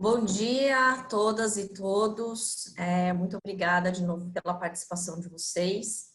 Bom dia a todas e todos. Muito obrigada de novo pela participação de vocês.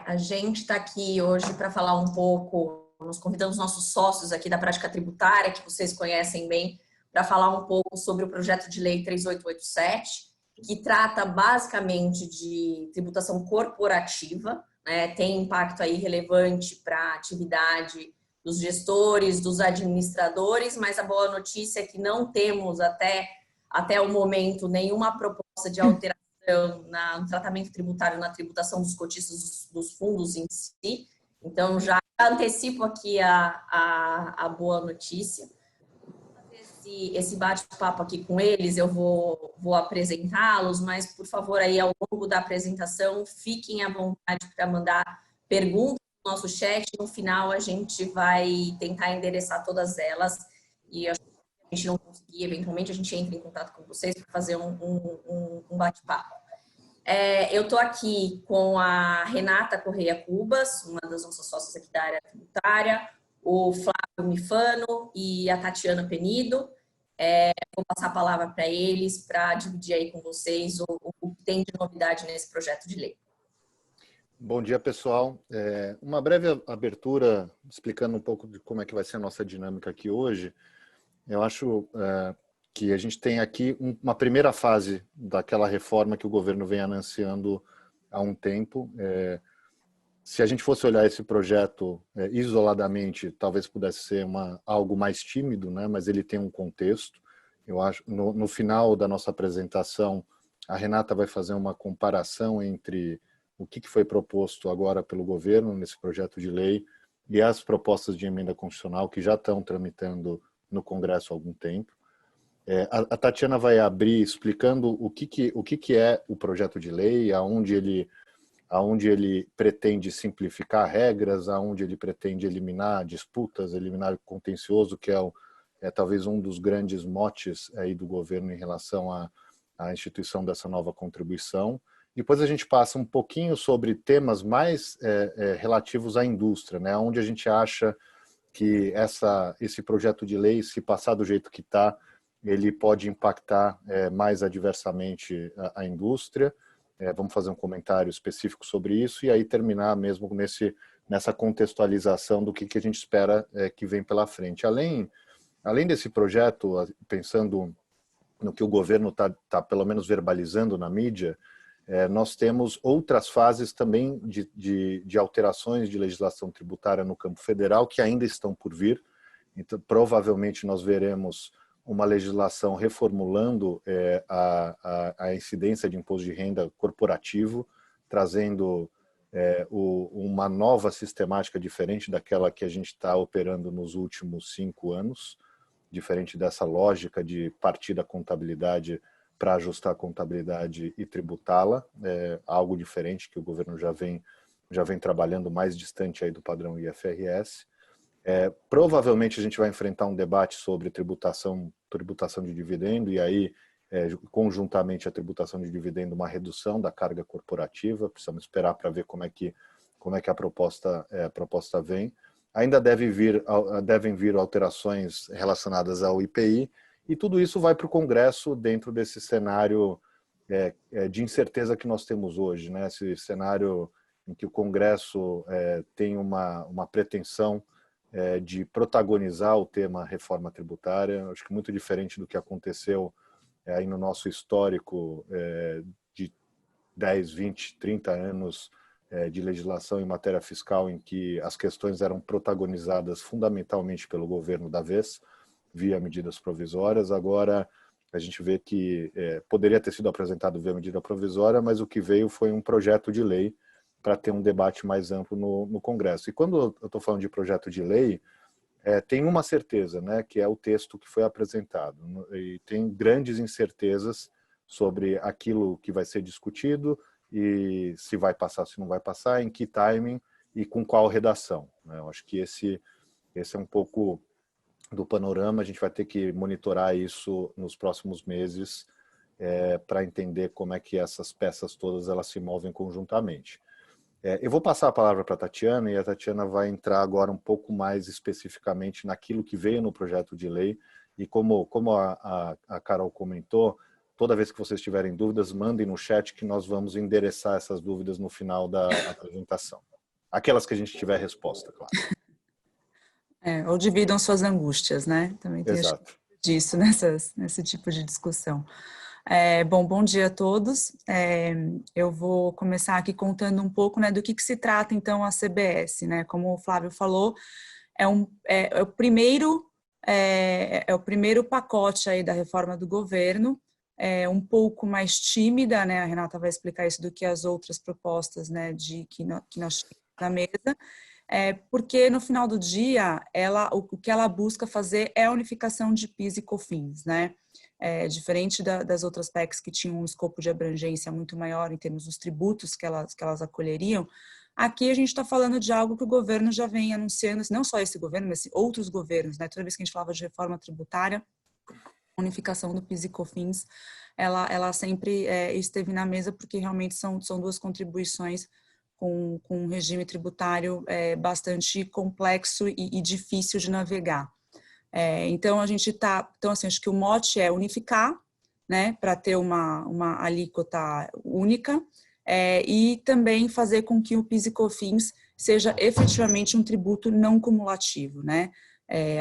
A gente está aqui hoje para falar um pouco, nós convidamos nossos sócios aqui da prática tributária, que vocês conhecem bem, para falar um pouco sobre o projeto de lei 3887, que trata basicamente de tributação corporativa, né? Tem impacto aí relevante para a atividade dos gestores, dos administradores, mas a boa notícia é que não temos até o momento nenhuma proposta de alteração no tratamento tributário, na tributação dos cotistas dos fundos em si. Então, já antecipo aqui a boa notícia. Esse bate-papo aqui com eles, eu vou apresentá-los, mas, por favor, aí ao longo da apresentação, fiquem à vontade para mandar perguntas no nosso chat. No final, a gente vai tentar endereçar todas elas e a gente não conseguir, eventualmente, a gente entra em contato com vocês para fazer um bate-papo. Eu estou aqui com a Renata Correia Cubas, uma das nossas sócias aqui da área tributária, o Flávio Mifano e a Tatiana Penido. Vou passar a palavra para eles para dividir aí com vocês o que tem de novidade nesse projeto de lei. Bom dia, pessoal. Uma breve abertura explicando um pouco de como é que vai ser a nossa dinâmica aqui hoje. Eu acho que a gente tem aqui uma primeira fase daquela reforma que o governo vem anunciando há um tempo. Se a gente fosse olhar esse projeto isoladamente, talvez pudesse ser algo mais tímido, né? Mas ele tem um contexto. Eu acho, no final da nossa apresentação, a Renata vai fazer uma comparação entre o que foi proposto agora pelo governo nesse projeto de lei e as propostas de emenda constitucional que já estão tramitando no Congresso há algum tempo. A Tatiana vai abrir explicando o que é o projeto de lei, aonde ele pretende simplificar regras, aonde ele pretende eliminar disputas, eliminar contencioso, que é talvez um dos grandes motes aí do governo em relação à instituição dessa nova contribuição. Depois a gente passa um pouquinho sobre temas mais relativos à indústria, né? Onde a gente acha que esse projeto de lei, se passar do jeito que está, ele pode impactar mais adversamente a indústria. Vamos fazer um comentário específico sobre isso e aí terminar mesmo nessa contextualização do que a gente espera que vem pela frente. Além desse projeto, pensando no que o governo está pelo menos verbalizando na mídia, nós temos outras fases também de alterações de legislação tributária no campo federal que ainda estão por vir. Então, provavelmente nós veremos uma legislação reformulando a incidência de imposto de renda corporativo, trazendo uma nova sistemática diferente daquela que a gente está operando nos últimos 5 anos, diferente dessa lógica de partir da contabilidade para ajustar a contabilidade e tributá-la, algo diferente que o governo já vem trabalhando mais distante aí do padrão IFRS. Provavelmente a gente vai enfrentar um debate sobre tributação de dividendo e aí, conjuntamente a tributação de dividendo, uma redução da carga corporativa. Precisamos esperar para ver como é que a proposta vem. Ainda devem vir alterações relacionadas ao IPI e tudo isso vai para o Congresso dentro desse cenário de incerteza que nós temos hoje, né? Esse cenário em que o Congresso tem uma pretensão de protagonizar o tema reforma tributária. Acho que muito diferente do que aconteceu aí no nosso histórico de 10, 20, 30 anos de legislação em matéria fiscal, em que as questões eram protagonizadas fundamentalmente pelo governo da vez, via medidas provisórias. Agora a gente vê que poderia ter sido apresentado via medida provisória, mas o que veio foi um projeto de lei para ter um debate mais amplo no Congresso. E quando eu estou falando de projeto de lei, tem uma certeza, né, que é o texto que foi apresentado. E tem grandes incertezas sobre aquilo que vai ser discutido e se vai passar, se não vai passar, em que timing e com qual redação, né? Eu acho que esse é um pouco do panorama. A gente vai ter que monitorar isso nos próximos meses para entender como é que essas peças todas elas se movem conjuntamente. Eu vou passar a palavra para a Tatiana e a Tatiana vai entrar agora um pouco mais especificamente naquilo que veio no projeto de lei E como a Carol comentou, toda vez que vocês tiverem dúvidas, mandem no chat que nós vamos endereçar essas dúvidas no final da apresentação. Aquelas que a gente tiver resposta, claro. Ou dividam suas angústias, né? Também tem Exato. disso nesse tipo de discussão. Bom dia a todos. Eu vou começar aqui contando um pouco, né, do que se trata, então, a CBS, né? Como o Flávio falou, é o primeiro pacote aí da reforma do governo, um pouco mais tímida, né? A Renata vai explicar isso do que as outras propostas, né, que nós tínhamos na mesa. Porque no final do dia, o que ela busca fazer é a unificação de PIS e COFINS, né? Diferente das outras PECs que tinham um escopo de abrangência muito maior em termos dos tributos que elas acolheriam, aqui a gente está falando de algo que o governo já vem anunciando, não só esse governo, mas outros governos, né? Toda vez que a gente falava de reforma tributária, a unificação do PIS e COFINS, ela sempre esteve na mesa, porque realmente são duas contribuições com um regime tributário bastante complexo e difícil de navegar. Então, assim, acho que o mote é unificar, né, para ter uma alíquota única, e também fazer com que o PIS e COFINS seja efetivamente um tributo não cumulativo, né?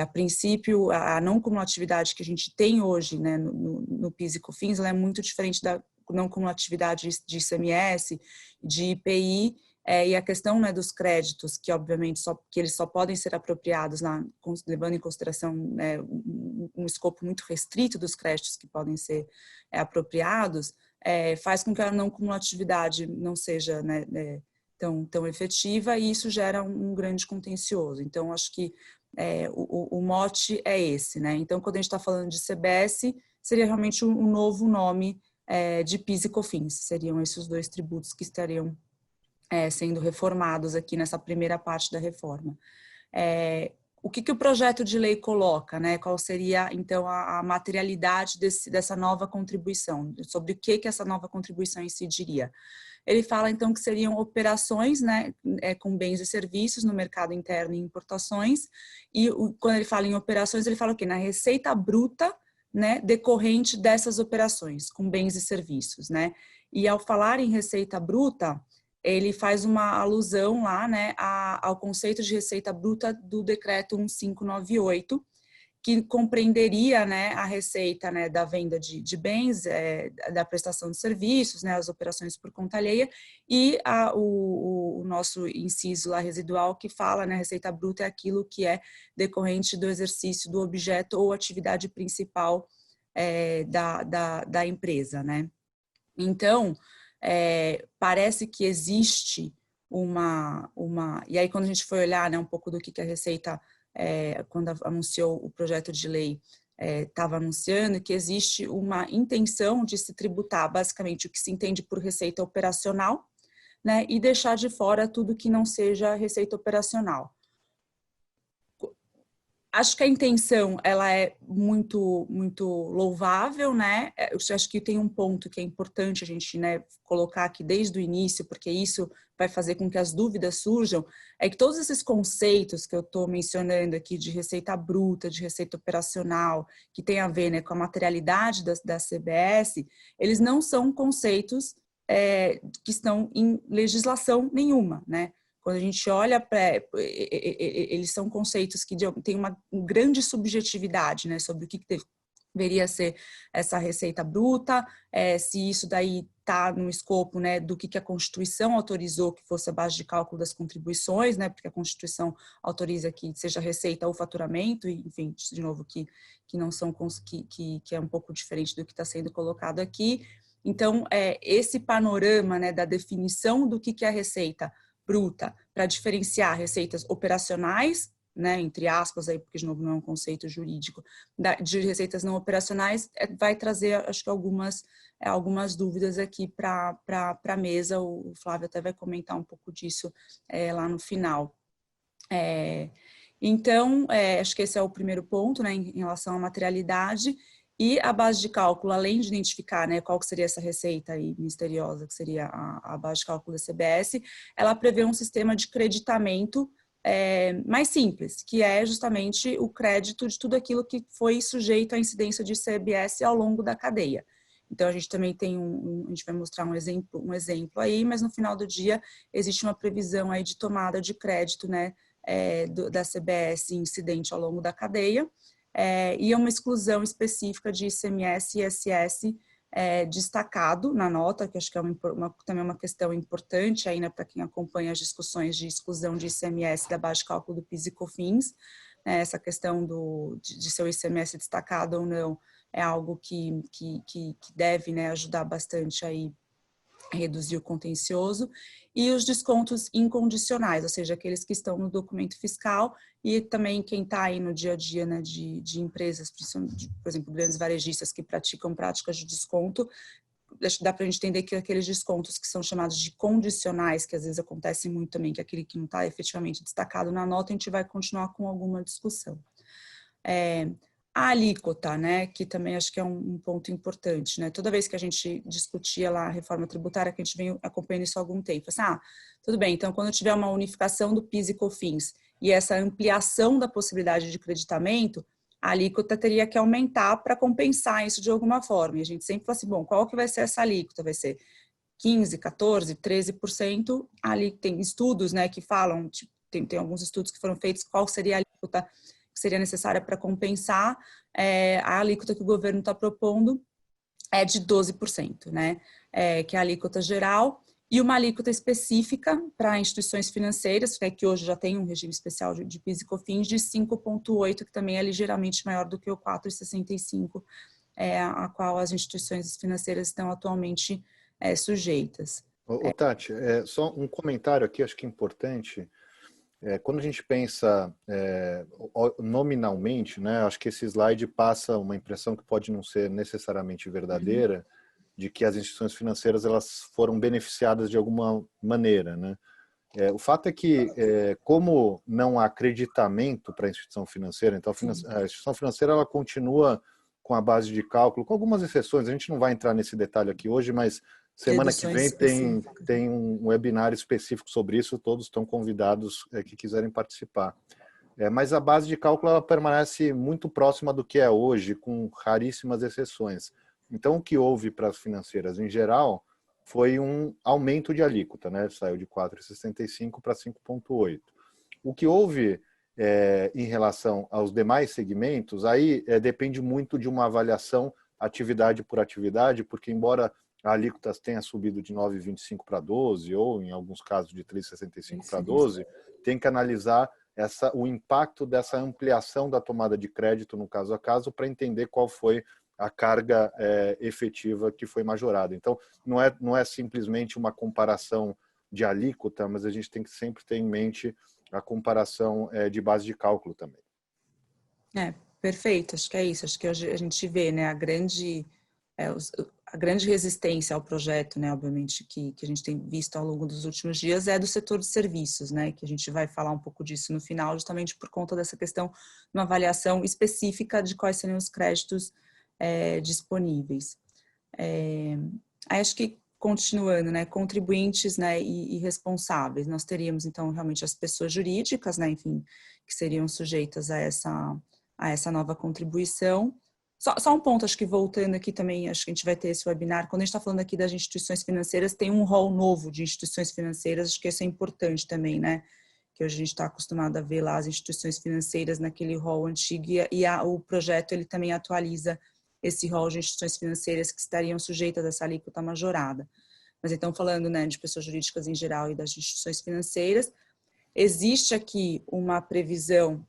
A princípio, a não cumulatividade que a gente tem hoje, né, no PIS e COFINS, ela é muito diferente da não cumulatividade de ICMS, de IPI, e a questão, né, dos créditos, que obviamente que eles só podem ser apropriados levando em consideração, né, um escopo muito restrito dos créditos que podem ser apropriados, faz com que a não cumulatividade não seja, né, tão efetiva, e isso gera um grande contencioso. Então, acho que o mote é esse, né? Então, quando a gente está falando de CBS, seria realmente um novo nome de PIS e COFINS, seriam esses dois tributos que estariam sendo reformados aqui nessa primeira parte da reforma. O que o projeto de lei coloca, né? Qual seria, então, a materialidade dessa nova contribuição? Sobre o que essa nova contribuição incidiria? Ele fala, então, que seriam operações, né, com bens e serviços no mercado interno e importações, e quando ele fala em operações, ele fala o quê? Na receita bruta, né, decorrente dessas operações, com bens e serviços, né? E ao falar em receita bruta, ele faz uma alusão lá, né, ao conceito de receita bruta do decreto 1598, que compreenderia, né, a receita, né, da venda de bens, da prestação de serviços, né, as operações por conta alheia, e o nosso inciso lá residual que fala, né, receita bruta é aquilo que é decorrente do exercício do objeto ou atividade principal da empresa, né. Então, parece que existe e aí quando a gente foi olhar, né, um pouco do que a Receita, quando anunciou o projeto de lei, estava anunciando que existe uma intenção de se tributar basicamente o que se entende por receita operacional, né, e deixar de fora tudo que não seja receita operacional. Acho que a intenção, ela é muito, muito louvável, né? Eu acho que tem um ponto que é importante a gente, né, colocar aqui desde o início, porque isso vai fazer com que as dúvidas surjam, é que todos esses conceitos que eu estou mencionando aqui de receita bruta, de receita operacional, que tem a ver, né, com a materialidade da CBS, eles não são conceitos que estão em legislação nenhuma, né? Quando a gente olha para... Eles são conceitos que têm uma grande subjetividade, né, sobre o que deveria ser essa receita bruta, se isso daí está no escopo, né, do que a Constituição autorizou que fosse a base de cálculo das contribuições, né, porque a Constituição autoriza que seja receita ou faturamento, e, enfim, de novo, que não são, que é um pouco diferente do que está sendo colocado aqui. Então, esse panorama, né, da definição do que é a receita bruta, para diferenciar receitas operacionais, né, entre aspas, aí, porque de novo não é um conceito jurídico, de receitas não operacionais, vai trazer, acho que algumas dúvidas aqui para a mesa. O Flávio até vai comentar um pouco disso lá no final. Então, acho que esse é o primeiro ponto, né, em relação à materialidade. E a base de cálculo, além de identificar, né, qual que seria essa receita aí misteriosa, que seria a base de cálculo da CBS, ela prevê um sistema de creditamento mais simples, que é justamente o crédito de tudo aquilo que foi sujeito à incidência de ICMS ao longo da cadeia. Então, a gente também tem a gente vai mostrar um exemplo aí, mas no final do dia existe uma previsão aí de tomada de crédito, né, da CBS incidente ao longo da cadeia, e é uma exclusão específica de ICMS e ISS destacado na nota, que acho que é também uma questão importante aí, né, para quem acompanha as discussões de exclusão de ICMS da base de cálculo do PIS e COFINS, essa questão de ser o ICMS destacado ou não, é algo que deve, né, ajudar bastante aí a reduzir o contencioso, e os descontos incondicionais, ou seja, aqueles que estão no documento fiscal, e também quem está aí no dia a dia, né, de empresas, por exemplo, grandes varejistas que praticam práticas de desconto, dá para a gente entender que aqueles descontos que são chamados de condicionais, que às vezes acontecem muito também, que é aquele que não está efetivamente destacado na nota, a gente vai continuar com alguma discussão. A alíquota, né, que também acho que é um ponto importante, né, toda vez que a gente discutia lá a reforma tributária, que a gente vem acompanhando isso há algum tempo, assim, tudo bem, então quando tiver uma unificação do PIS e COFINS e essa ampliação da possibilidade de creditamento, a alíquota teria que aumentar para compensar isso de alguma forma, e a gente sempre fala assim, bom, qual que vai ser essa alíquota? Vai ser 15%, 14%, 13%, ali tem estudos, né, que falam, tipo, tem alguns estudos que foram feitos, qual seria a alíquota que seria necessária para compensar, a alíquota que o governo está propondo é de 12%, né? Que é a alíquota geral, e uma alíquota específica para instituições financeiras, que hoje já tem um regime especial de PIS e COFINS, de 5,8%, que também é ligeiramente maior do que o 4,65%, a qual as instituições financeiras estão atualmente sujeitas. Tati, só um comentário aqui, acho que é importante. Quando a gente pensa nominalmente, né, acho que esse slide passa uma impressão que pode não ser necessariamente verdadeira, de que as instituições financeiras elas foram beneficiadas de alguma maneira, né? O fato é que, como não há acreditamento para a instituição financeira, então a instituição financeira ela continua com a base de cálculo, com algumas exceções, a gente não vai entrar nesse detalhe aqui hoje, mas semana que vem tem um webinar específico sobre isso, todos estão convidados que quiserem participar. Mas a base de cálculo ela permanece muito próxima do que é hoje, com raríssimas exceções. Então, o que houve para as financeiras em geral foi um aumento de alíquota, né? Saiu de 4,65 para 5,8. O que houve em relação aos demais segmentos, aí depende muito de uma avaliação atividade por atividade, porque embora a alíquota tenha subido de 9,25 para 12, ou em alguns casos de 3,65 para 12, tem que analisar o impacto dessa ampliação da tomada de crédito no caso a caso para entender qual foi a carga efetiva que foi majorada. Então, não é simplesmente uma comparação de alíquota, mas a gente tem que sempre ter em mente a comparação de base de cálculo também. Perfeito, acho que é isso. Acho que hoje a gente vê, né, a grande resistência ao projeto, né, obviamente, que a gente tem visto ao longo dos últimos dias é do setor de serviços, né, que a gente vai falar um pouco disso no final, justamente por conta dessa questão de uma avaliação específica de quais seriam os créditos disponíveis. Aí acho que, continuando, né, contribuintes, né, e responsáveis, nós teríamos, então, realmente as pessoas jurídicas, né, enfim, que seriam sujeitas a essa nova contribuição. Só um ponto, acho que voltando aqui também, acho que a gente vai ter esse webinar, quando a gente está falando aqui das instituições financeiras, tem um rol novo de instituições financeiras, acho que isso é importante também, né, que hoje a gente está acostumado a ver lá as instituições financeiras naquele rol antigo, o projeto, ele também atualiza esse rol de instituições financeiras que estariam sujeitas a essa alíquota majorada. Mas então, falando, né, de pessoas jurídicas em geral e das instituições financeiras, existe aqui uma previsão,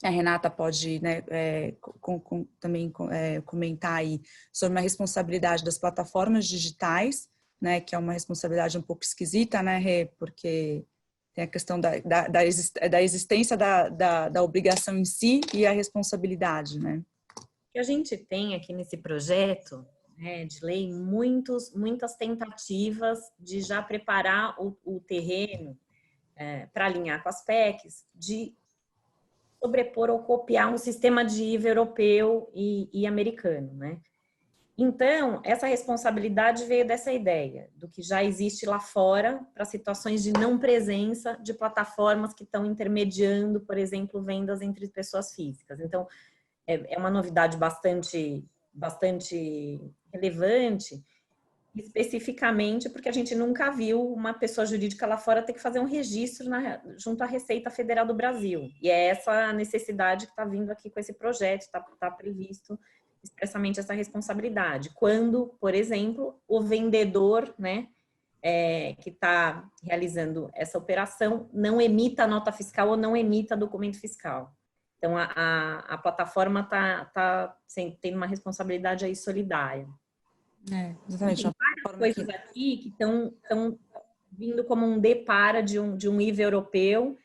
a Renata pode, né, também comentar aí, sobre uma responsabilidade das plataformas digitais, né, que é uma responsabilidade um pouco esquisita, né, Rê, porque tem a questão da existência da obrigação em si e a responsabilidade, né? Que a gente tem aqui nesse projeto, né, de lei muitas tentativas de já preparar o terreno para alinhar com as PECs, de sobrepor ou copiar um sistema de IVA europeu e americano, né? Então, essa responsabilidade veio dessa ideia, do que já existe lá fora para situações de não presença de plataformas que estão intermediando, por exemplo, vendas entre pessoas físicas. Então, é uma novidade bastante relevante, especificamente porque a gente nunca viu uma pessoa jurídica lá fora ter que fazer um registro junto à Receita Federal do Brasil. E é essa necessidade que está vindo aqui com esse projeto, está previsto expressamente essa responsabilidade. Quando, por exemplo, o vendedor, né, que está realizando essa operação não emita nota fiscal ou não emita documento fiscal. Então, a plataforma está tendo uma responsabilidade aí solidária. Exatamente. Tem várias coisas aqui que estão vindo como um depara de um IVA europeu,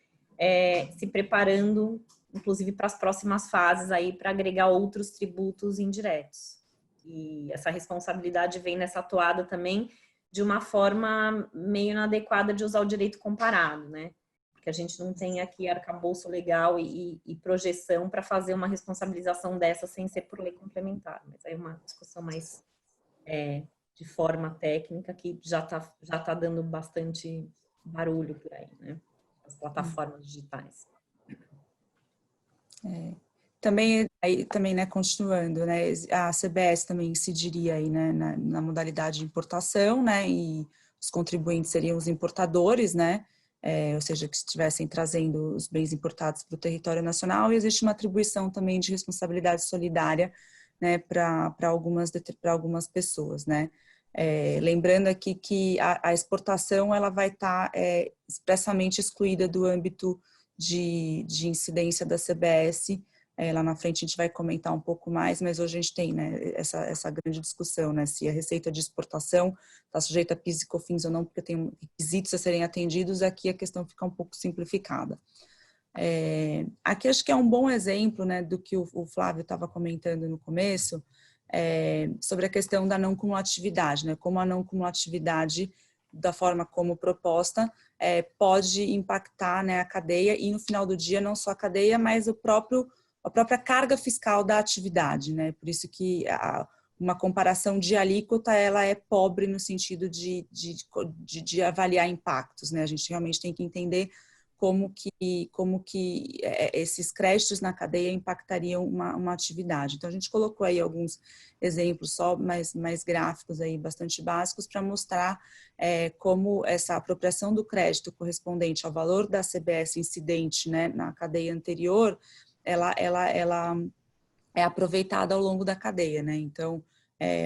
se preparando, inclusive, para as próximas fases aí, para agregar outros tributos indiretos. E essa responsabilidade vem nessa atuada também de uma forma meio inadequada de usar o direito comparado, né? Porque a gente não tem aqui arcabouço legal e projeção para fazer uma responsabilização dessa sem ser por lei complementar. Mas aí é uma discussão mais de forma técnica que já tá dando bastante barulho por aí, né? As plataformas digitais. Também, né, continuando, né, a CBS também incidiria aí, né, na modalidade de importação, né, e os contribuintes seriam os importadores, né, ou seja, que estivessem trazendo os bens importados para o território nacional, e existe uma atribuição também de responsabilidade solidária, né, para algumas pessoas, né. Lembrando aqui que a exportação ela vai estar expressamente excluída do âmbito de incidência da CBS. Lá na frente a gente vai comentar um pouco mais, mas hoje a gente tem, né, essa grande discussão, né, se a receita de exportação está sujeita a PIS e COFINS ou não, porque tem requisitos a serem atendidos. Aqui a questão fica um pouco simplificada. Aqui acho que é um bom exemplo, né, do que o Flávio estava comentando no começo, sobre a questão da não cumulatividade, né, como a não cumulatividade, da forma como proposta, pode impactar, né, a cadeia e no final do dia não só a cadeia, mas a própria carga fiscal da atividade, né? Por isso que uma comparação de alíquota ela é pobre no sentido de avaliar impactos, né? A gente realmente tem que entender como que esses créditos na cadeia impactariam uma atividade. Então, a gente colocou aí alguns exemplos só mais gráficos aí, bastante básicos, para mostrar como essa apropriação do crédito correspondente ao valor da CBS incidente, né, na cadeia anterior, ela é aproveitada ao longo da cadeia, né? Então,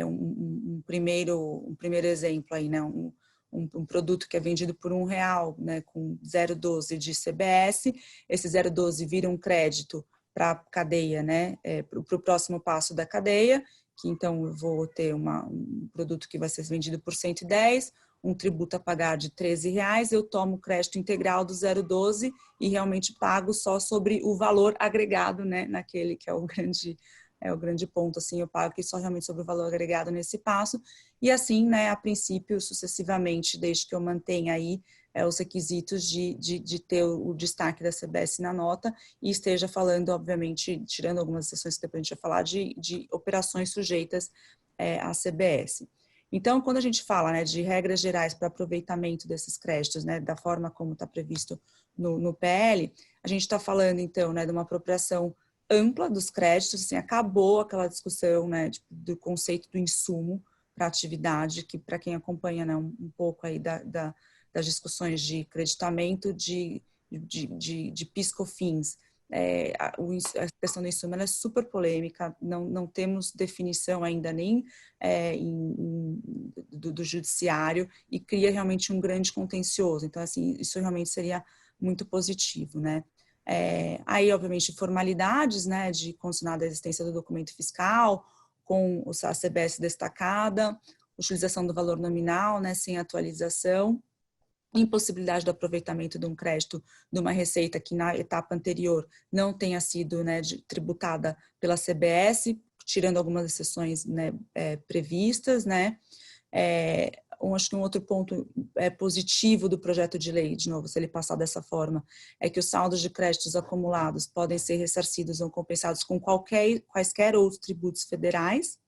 um primeiro exemplo aí, né? Um produto que é vendido por R$1, né, com 0,12 de CBS, esse 0,12 vira um crédito para a cadeia, né, para o próximo passo da cadeia, que então eu vou ter um produto que vai ser vendido por 110, um tributo a pagar de R$13, eu tomo o crédito integral do 0,12 e realmente pago só sobre o valor agregado, né, naquele que é o grande ponto, assim, eu pago aqui só realmente sobre o valor agregado nesse passo, e assim, né, a princípio, sucessivamente, desde que eu mantenha aí os requisitos de ter o destaque da CBS na nota e esteja falando, obviamente, tirando algumas exceções que depois a gente vai falar, de operações sujeitas à CBS. Então, quando a gente fala, né, de regras gerais para aproveitamento desses créditos, né, da forma como está previsto no PL, a gente está falando, então, né, de uma apropriação ampla dos créditos, assim, acabou aquela discussão, né, do conceito do insumo para a atividade, que para quem acompanha, né, um pouco aí das discussões de creditamento de PIS/COFINS, a questão do insumo ela é super polêmica, não temos definição ainda nem do judiciário e cria realmente um grande contencioso. Então, assim, isso realmente seria muito positivo, né? Aí, obviamente, formalidades, né, de condicionada a existência do documento fiscal, com a CBS destacada, utilização do valor nominal, né, sem atualização, impossibilidade do aproveitamento de um crédito de uma receita que na etapa anterior não tenha sido, né, tributada pela CBS, tirando algumas exceções, né, previstas, né. Acho que um outro ponto positivo do projeto de lei, de novo, se ele passar dessa forma, é que os saldos de créditos acumulados podem ser ressarcidos ou compensados com quaisquer outros tributos federais.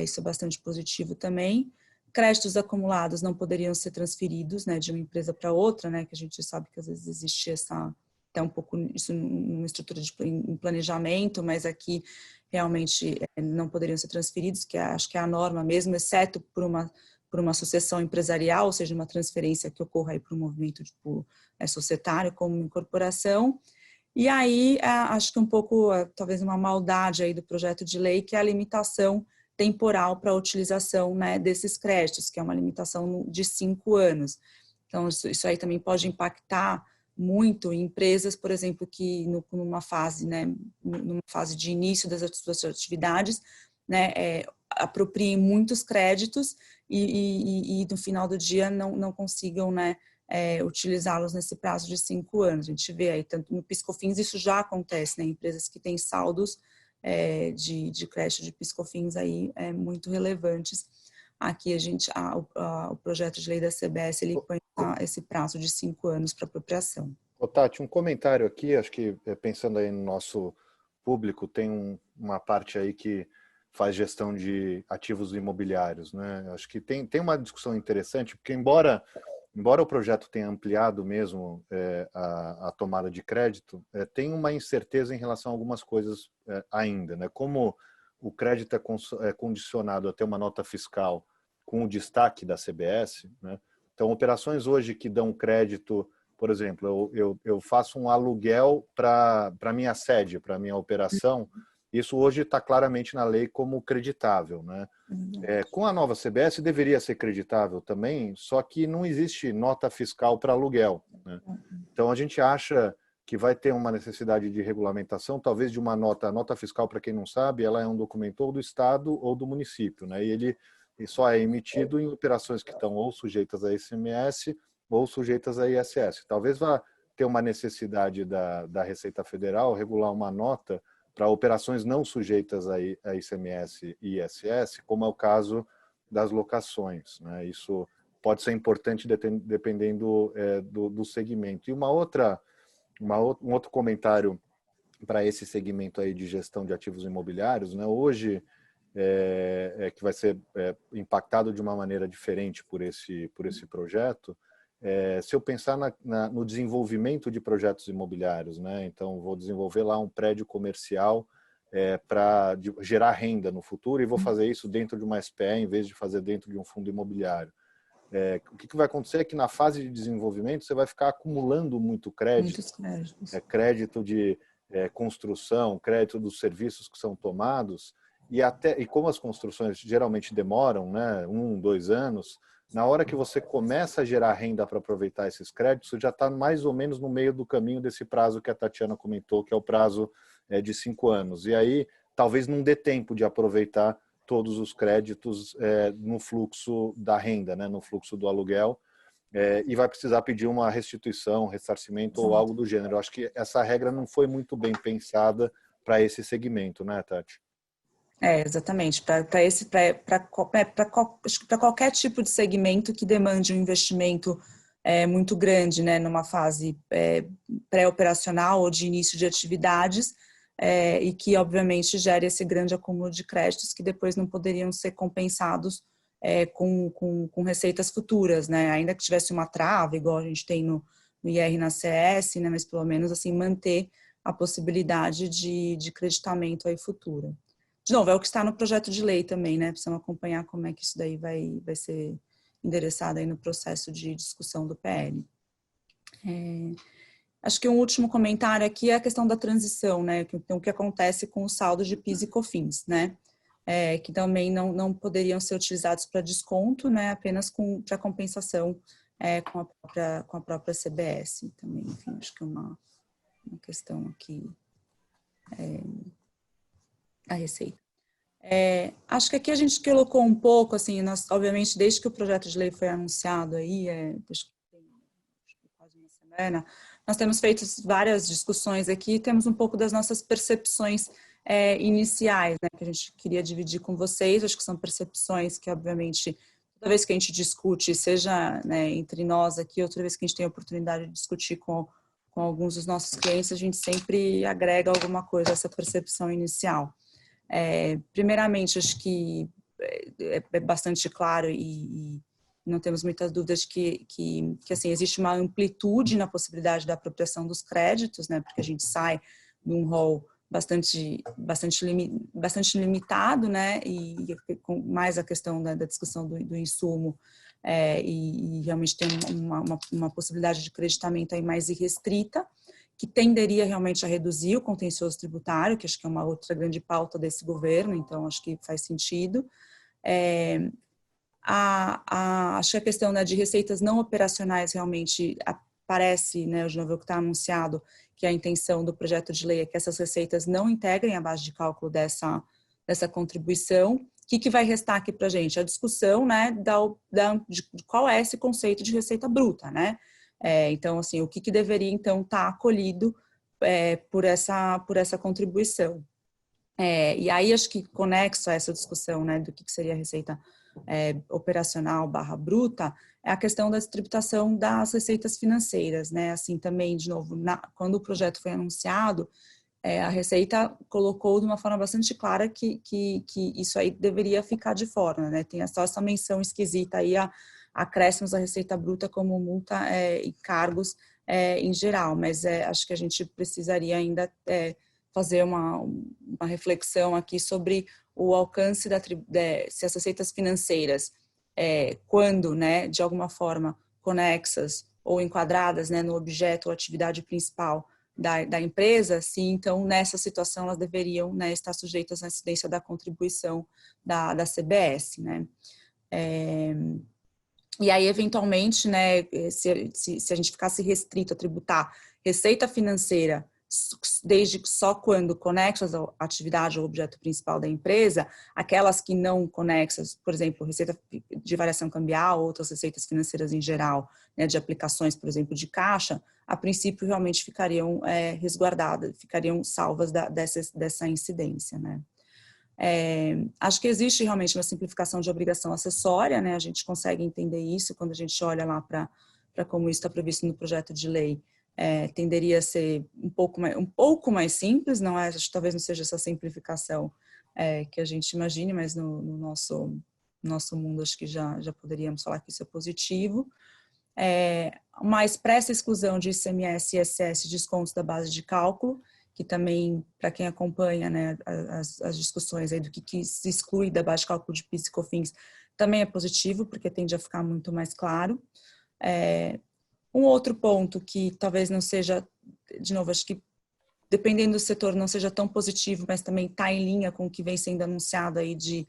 isso é bastante positivo também. Créditos acumulados não poderiam ser transferidos, né, de uma empresa para outra, né, que a gente sabe que às vezes existe até um pouco isso numa estrutura em planejamento, mas aqui realmente não poderiam ser transferidos, que acho que é a norma mesmo, exceto por uma sucessão empresarial, ou seja, uma transferência que ocorra aí para um movimento tipo, societário, como incorporação. E aí, acho que um pouco, talvez uma maldade aí do projeto de lei, que é a limitação temporal para a utilização, né, desses créditos, que é uma limitação de 5 anos. Então, isso aí também pode impactar muito em empresas, por exemplo, que numa fase, né, numa fase de início das suas atividades, né, apropriem muitos créditos e no final do dia não consigam, né, utilizá-los nesse prazo de 5 anos. A gente vê aí, tanto no PIS/COFINS, isso já acontece, né, empresas que têm saldos de crédito de PIS/COFINS aí muito relevantes. Aqui o projeto de lei da CBS, ele põe esse prazo de 5 anos para apropriação. Ô, Tati, um comentário aqui, acho que pensando aí no nosso público, tem uma parte aí que faz gestão de ativos imobiliários, né? Acho que tem uma discussão interessante, porque embora o projeto tenha ampliado mesmo a tomada de crédito, tem uma incerteza em relação a algumas coisas ainda, né? Como o crédito é condicionado a ter uma nota fiscal com o destaque da CBS, né? Então, operações hoje que dão crédito, por exemplo, eu faço um aluguel para a minha sede, para a minha operação, isso hoje está claramente na lei como creditável, né? Com a nova CBS deveria ser creditável também, só que não existe nota fiscal para aluguel, né? Então a gente acha que vai ter uma necessidade de regulamentação, talvez de uma nota. A nota fiscal, para quem não sabe, ela é um documento ou do Estado ou do município, né? E ele só é emitido em operações que estão ou sujeitas a ICMS ou sujeitas a ISS. Talvez vá ter uma necessidade da Receita Federal regular uma nota para operações não sujeitas a ICMS e ISS, como é o caso das locações, né? Isso pode ser importante dependendo do segmento. E um outro comentário para esse segmento aí de gestão de ativos imobiliários, né? Hoje, que vai ser impactado de uma maneira diferente por esse projeto, se eu pensar no desenvolvimento de projetos imobiliários, né? Então, vou desenvolver lá um prédio comercial para gerar renda no futuro e vou fazer isso dentro de uma SPE em vez de fazer dentro de um fundo imobiliário. O que vai acontecer é que na fase de desenvolvimento você vai ficar acumulando muito crédito. Muitos créditos. Crédito de construção, crédito dos serviços que são tomados, e como as construções geralmente demoram, né, 1, 2 anos, na hora que você começa a gerar renda para aproveitar esses créditos, você já está mais ou menos no meio do caminho desse prazo que a Tatiana comentou, que é o prazo de 5 anos. E aí, talvez não dê tempo de aproveitar todos os créditos no fluxo da renda, né, no fluxo do aluguel, e vai precisar pedir uma restituição, ressarcimento ou algo do gênero. Eu acho que essa regra não foi muito bem pensada para esse segmento, né, Tati? Exatamente, para qualquer tipo de segmento que demande um investimento muito grande, né, numa fase pré-operacional ou de início de atividades, e que obviamente gere esse grande acúmulo de créditos que depois não poderiam ser compensados com receitas futuras, né, ainda que tivesse uma trava, igual a gente tem no IR e na CS, né, mas pelo menos assim manter a possibilidade de creditamento aí futuro. De novo, é o que está no projeto de lei também, né? Precisamos acompanhar como é que isso daí vai ser endereçado aí no processo de discussão do PL. Acho que um último comentário aqui é a questão da transição, né? Então, o que acontece com o saldo de PIS e COFINS, né? Que também não poderiam ser utilizados para desconto, né? Apenas para compensação com a própria CBS. Também, enfim, acho que é uma questão aqui a receita. Acho que aqui a gente colocou um pouco, assim, nós, obviamente, desde que o projeto de lei foi anunciado aí, acho que tem quase uma semana, nós temos feito várias discussões aqui, temos um pouco das nossas percepções iniciais, né, que a gente queria dividir com vocês. Acho que são percepções que, obviamente, toda vez que a gente discute, seja, né, entre nós aqui, outra vez que a gente tem a oportunidade de discutir com alguns dos nossos clientes, a gente sempre agrega alguma coisa a essa percepção inicial. Primeiramente, acho que é bastante claro e não temos muitas dúvidas de que assim, existe uma amplitude na possibilidade da apropriação dos créditos, né, porque a gente sai de um rol bastante limitado, né, e com mais a questão da discussão do insumo, e realmente tem uma possibilidade de creditamento aí mais irrestrita, que tenderia realmente a reduzir o contencioso tributário, que acho que é uma outra grande pauta desse governo, então acho que faz sentido. Acho que a questão, né, de receitas não operacionais realmente aparece, né, de novo, o que está anunciado, que a intenção do projeto de lei é que essas receitas não integrem a base de cálculo dessa contribuição. O que vai restar aqui para a gente? A discussão, né, de qual é esse conceito de receita bruta, né? Então, assim, o que deveria, então, estar acolhido por essa contribuição. E aí, acho que conexo a essa discussão, né, do que seria a receita operacional / bruta, é a questão da tributação das receitas financeiras, né? Assim, também, de novo, quando o projeto foi anunciado, a Receita colocou de uma forma bastante clara que isso aí deveria ficar de fora, né? Tem só essa menção esquisita aí a acréscimos à Receita Bruta como multa e cargos em geral, mas acho que a gente precisaria ainda fazer uma reflexão aqui sobre o alcance se as receitas financeiras, quando, né, de alguma forma conexas ou enquadradas, né, no objeto ou atividade principal da empresa, se então nessa situação elas deveriam, né, estar sujeitas à incidência da contribuição da CBS, né. E aí, eventualmente, né, se a gente ficasse restrito a tributar receita financeira desde só quando conexas à atividade ou objeto principal da empresa, aquelas que não conexas, por exemplo, receita de variação cambial, outras receitas financeiras em geral, né, de aplicações, por exemplo, de caixa, a princípio realmente ficariam resguardadas, ficariam salvas dessa incidência, né. Acho que existe realmente uma simplificação de obrigação acessória, né? A gente consegue entender isso quando a gente olha lá para como isso está previsto no projeto de lei. Tenderia a ser um pouco mais simples, não é? Acho que talvez não seja essa simplificação que a gente imagine, mas no nosso mundo acho que já poderíamos falar que isso é positivo. Uma expressa exclusão de ICMS e ISS, descontos da base de cálculo, que também, para quem acompanha, né, as discussões aí do que se exclui da base de cálculo de PIS e COFINS, também é positivo, porque tende a ficar muito mais claro. Um outro ponto que talvez não seja, de novo, acho que dependendo do setor não seja tão positivo, mas também está em linha com o que vem sendo anunciado aí de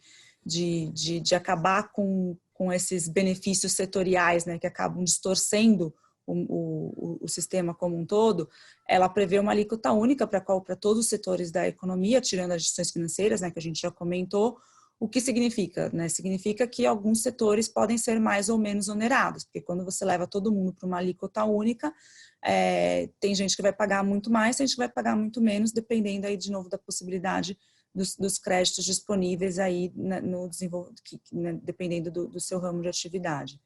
acabar com esses benefícios setoriais, né, que acabam distorcendo o sistema como um todo. Ela prevê uma alíquota única para todos os setores da economia, tirando as instituições financeiras, né, que a gente já comentou. O que significa? Né? Significa que alguns setores podem ser mais ou menos onerados, porque quando você leva todo mundo para uma alíquota única, tem gente que vai pagar muito mais, tem gente que vai pagar muito menos, dependendo aí de novo da possibilidade dos créditos disponíveis aí no desenvolvimento, dependendo do seu ramo de atividade.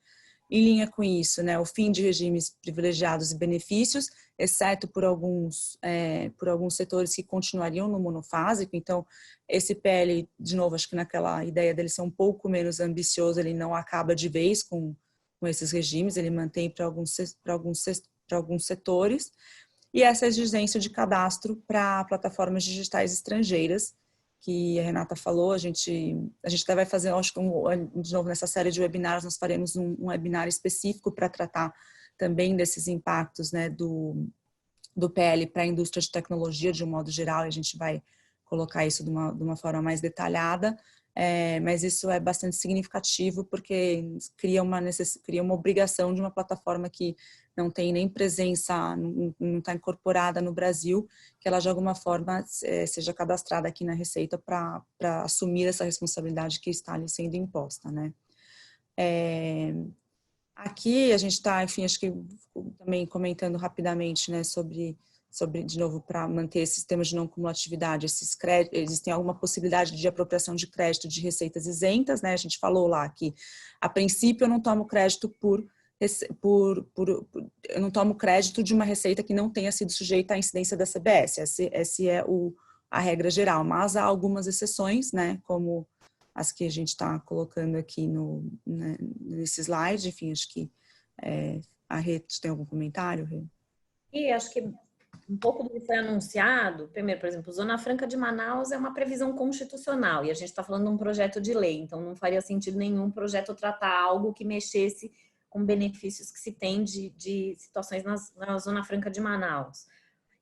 Em linha com isso, né, o fim de regimes privilegiados e benefícios, exceto por alguns setores que continuariam no monofásico. Então, esse PL, de novo, acho que naquela ideia dele ser um pouco menos ambicioso, ele não acaba de vez com esses regimes, ele mantém para alguns setores. E essa exigência de cadastro para plataformas digitais estrangeiras, que a Renata falou, a gente até vai fazer, acho que de novo nessa série de webinars, nós faremos um webinar específico para tratar também desses impactos, né, do PL para a indústria de tecnologia de um modo geral, e a gente vai colocar isso de uma forma mais detalhada, mas isso é bastante significativo porque cria uma obrigação de uma plataforma que não tem nem presença, não está incorporada no Brasil, que ela de alguma forma seja cadastrada aqui na Receita para assumir essa responsabilidade que está ali sendo imposta, né? Aqui a gente está, enfim, acho que também comentando rapidamente, né, sobre de novo, para manter esses sistemas de não cumulatividade, esses créditos, existem alguma possibilidade de apropriação de crédito de receitas isentas, né? A gente falou lá que, a princípio, eu não tomo crédito eu não tomo crédito de uma receita que não tenha sido sujeita à incidência da CBS. Esse é o a regra geral, mas há algumas exceções, né, como as que a gente está colocando aqui nesse slide. Enfim, acho que a Rê, tem algum comentário, Rê? E acho que um pouco do que foi anunciado, primeiro, por exemplo, Zona Franca de Manaus é uma previsão constitucional e a gente está falando de um projeto de lei, então não faria sentido nenhum projeto tratar algo que mexesse com benefícios que se tem de situações na Zona Franca de Manaus.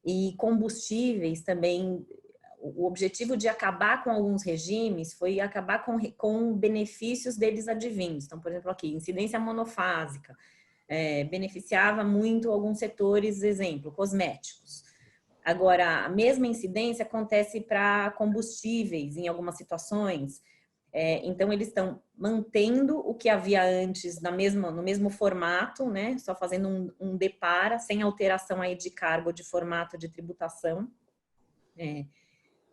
E combustíveis também, o objetivo de acabar com alguns regimes foi acabar com benefícios deles advindos. Então, por exemplo, aqui, incidência monofásica, beneficiava muito alguns setores, exemplo, cosméticos. Agora, a mesma incidência acontece para combustíveis em algumas situações. Então, eles estão mantendo o que havia antes no mesmo formato, né? Só fazendo um depara, sem alteração aí de cargo de formato de tributação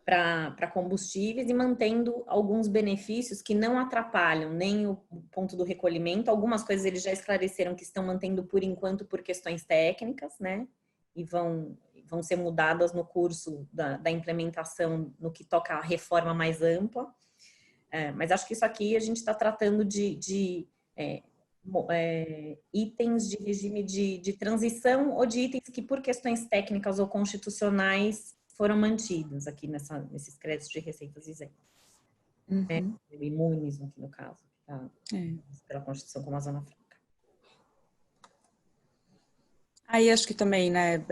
para combustíveis, e mantendo alguns benefícios que não atrapalham nem o ponto do recolhimento. Algumas coisas eles já esclareceram que estão mantendo por enquanto por questões técnicas, né? E vão ser mudadas no curso da implementação no que toca à reforma mais ampla. Mas acho que isso aqui a gente está tratando de itens de regime de transição ou de itens que por questões técnicas ou constitucionais foram mantidos aqui nesses créditos de receitas isentas. Uhum. Imunes, aqui no caso, pela Constituição como a Zona Franca. Aí acho que também, né,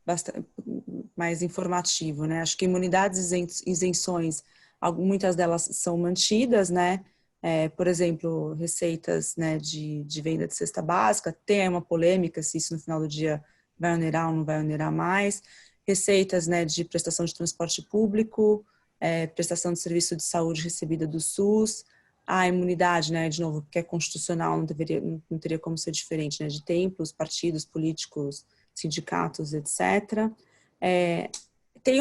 bastante mais informativo, né? Acho que imunidades e isenções, muitas delas são mantidas, né? Por exemplo, receitas, né, de venda de cesta básica, tem uma polêmica se isso no final do dia vai onerar ou não vai onerar mais. Receitas, né, de prestação de transporte público, prestação de serviço de saúde recebida do SUS, a imunidade, né, de novo, que é constitucional, não teria como ser diferente, né, de templos, partidos políticos, sindicatos, etc. Tem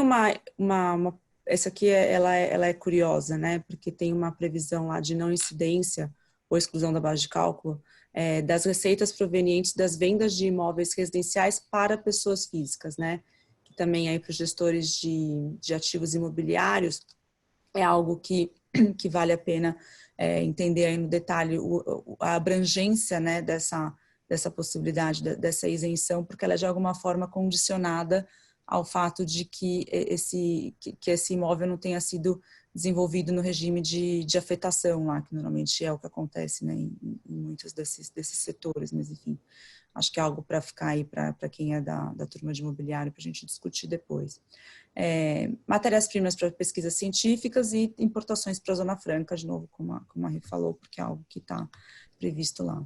essa aqui ela é curiosa, né, porque tem uma previsão lá de não incidência ou exclusão da base de cálculo das receitas provenientes das vendas de imóveis residenciais para pessoas físicas, né, que também aí para os gestores de ativos imobiliários é algo que vale a pena entender aí no detalhe a abrangência, né, dessa possibilidade, dessa isenção, porque ela é de alguma forma condicionada ao fato de que esse imóvel não tenha sido desenvolvido no regime de afetação lá, que normalmente é o que acontece, né, em muitos desses setores, mas enfim, acho que é algo para ficar aí para quem é da turma de imobiliário, para a gente discutir depois. Matérias-primas para pesquisas científicas e importações para a Zona Franca, de novo, como a Rê falou, porque é algo que está previsto lá.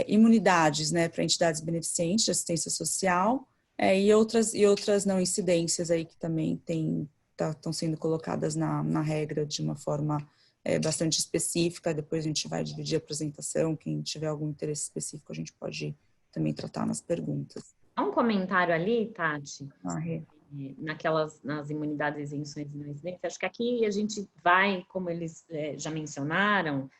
Imunidades, né, para entidades beneficentes de assistência social, e outras não incidências aí que também estão sendo colocadas na regra de uma forma bastante específica. Depois a gente vai dividir a apresentação, quem tiver algum interesse específico a gente pode também tratar nas perguntas. Há um comentário ali, Tati, Rê. nas imunidades, isenções e não incidências. Acho que aqui a gente vai, como eles já mencionaram,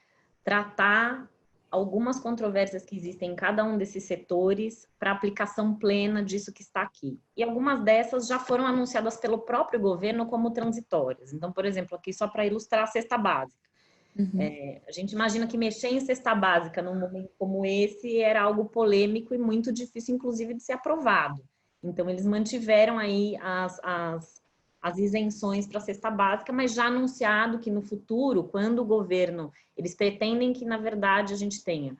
tratar algumas controvérsias que existem em cada um desses setores para aplicação plena disso que está aqui. E algumas dessas já foram anunciadas pelo próprio governo como transitórias. Então, por exemplo, aqui só para ilustrar a cesta básica. Uhum. A gente imagina que mexer em cesta básica num momento como esse era algo polêmico e muito difícil, inclusive, de ser aprovado. Então, eles mantiveram aí as isenções para a cesta básica, mas já anunciado que no futuro, quando o governo, eles pretendem que, na verdade, a gente tenha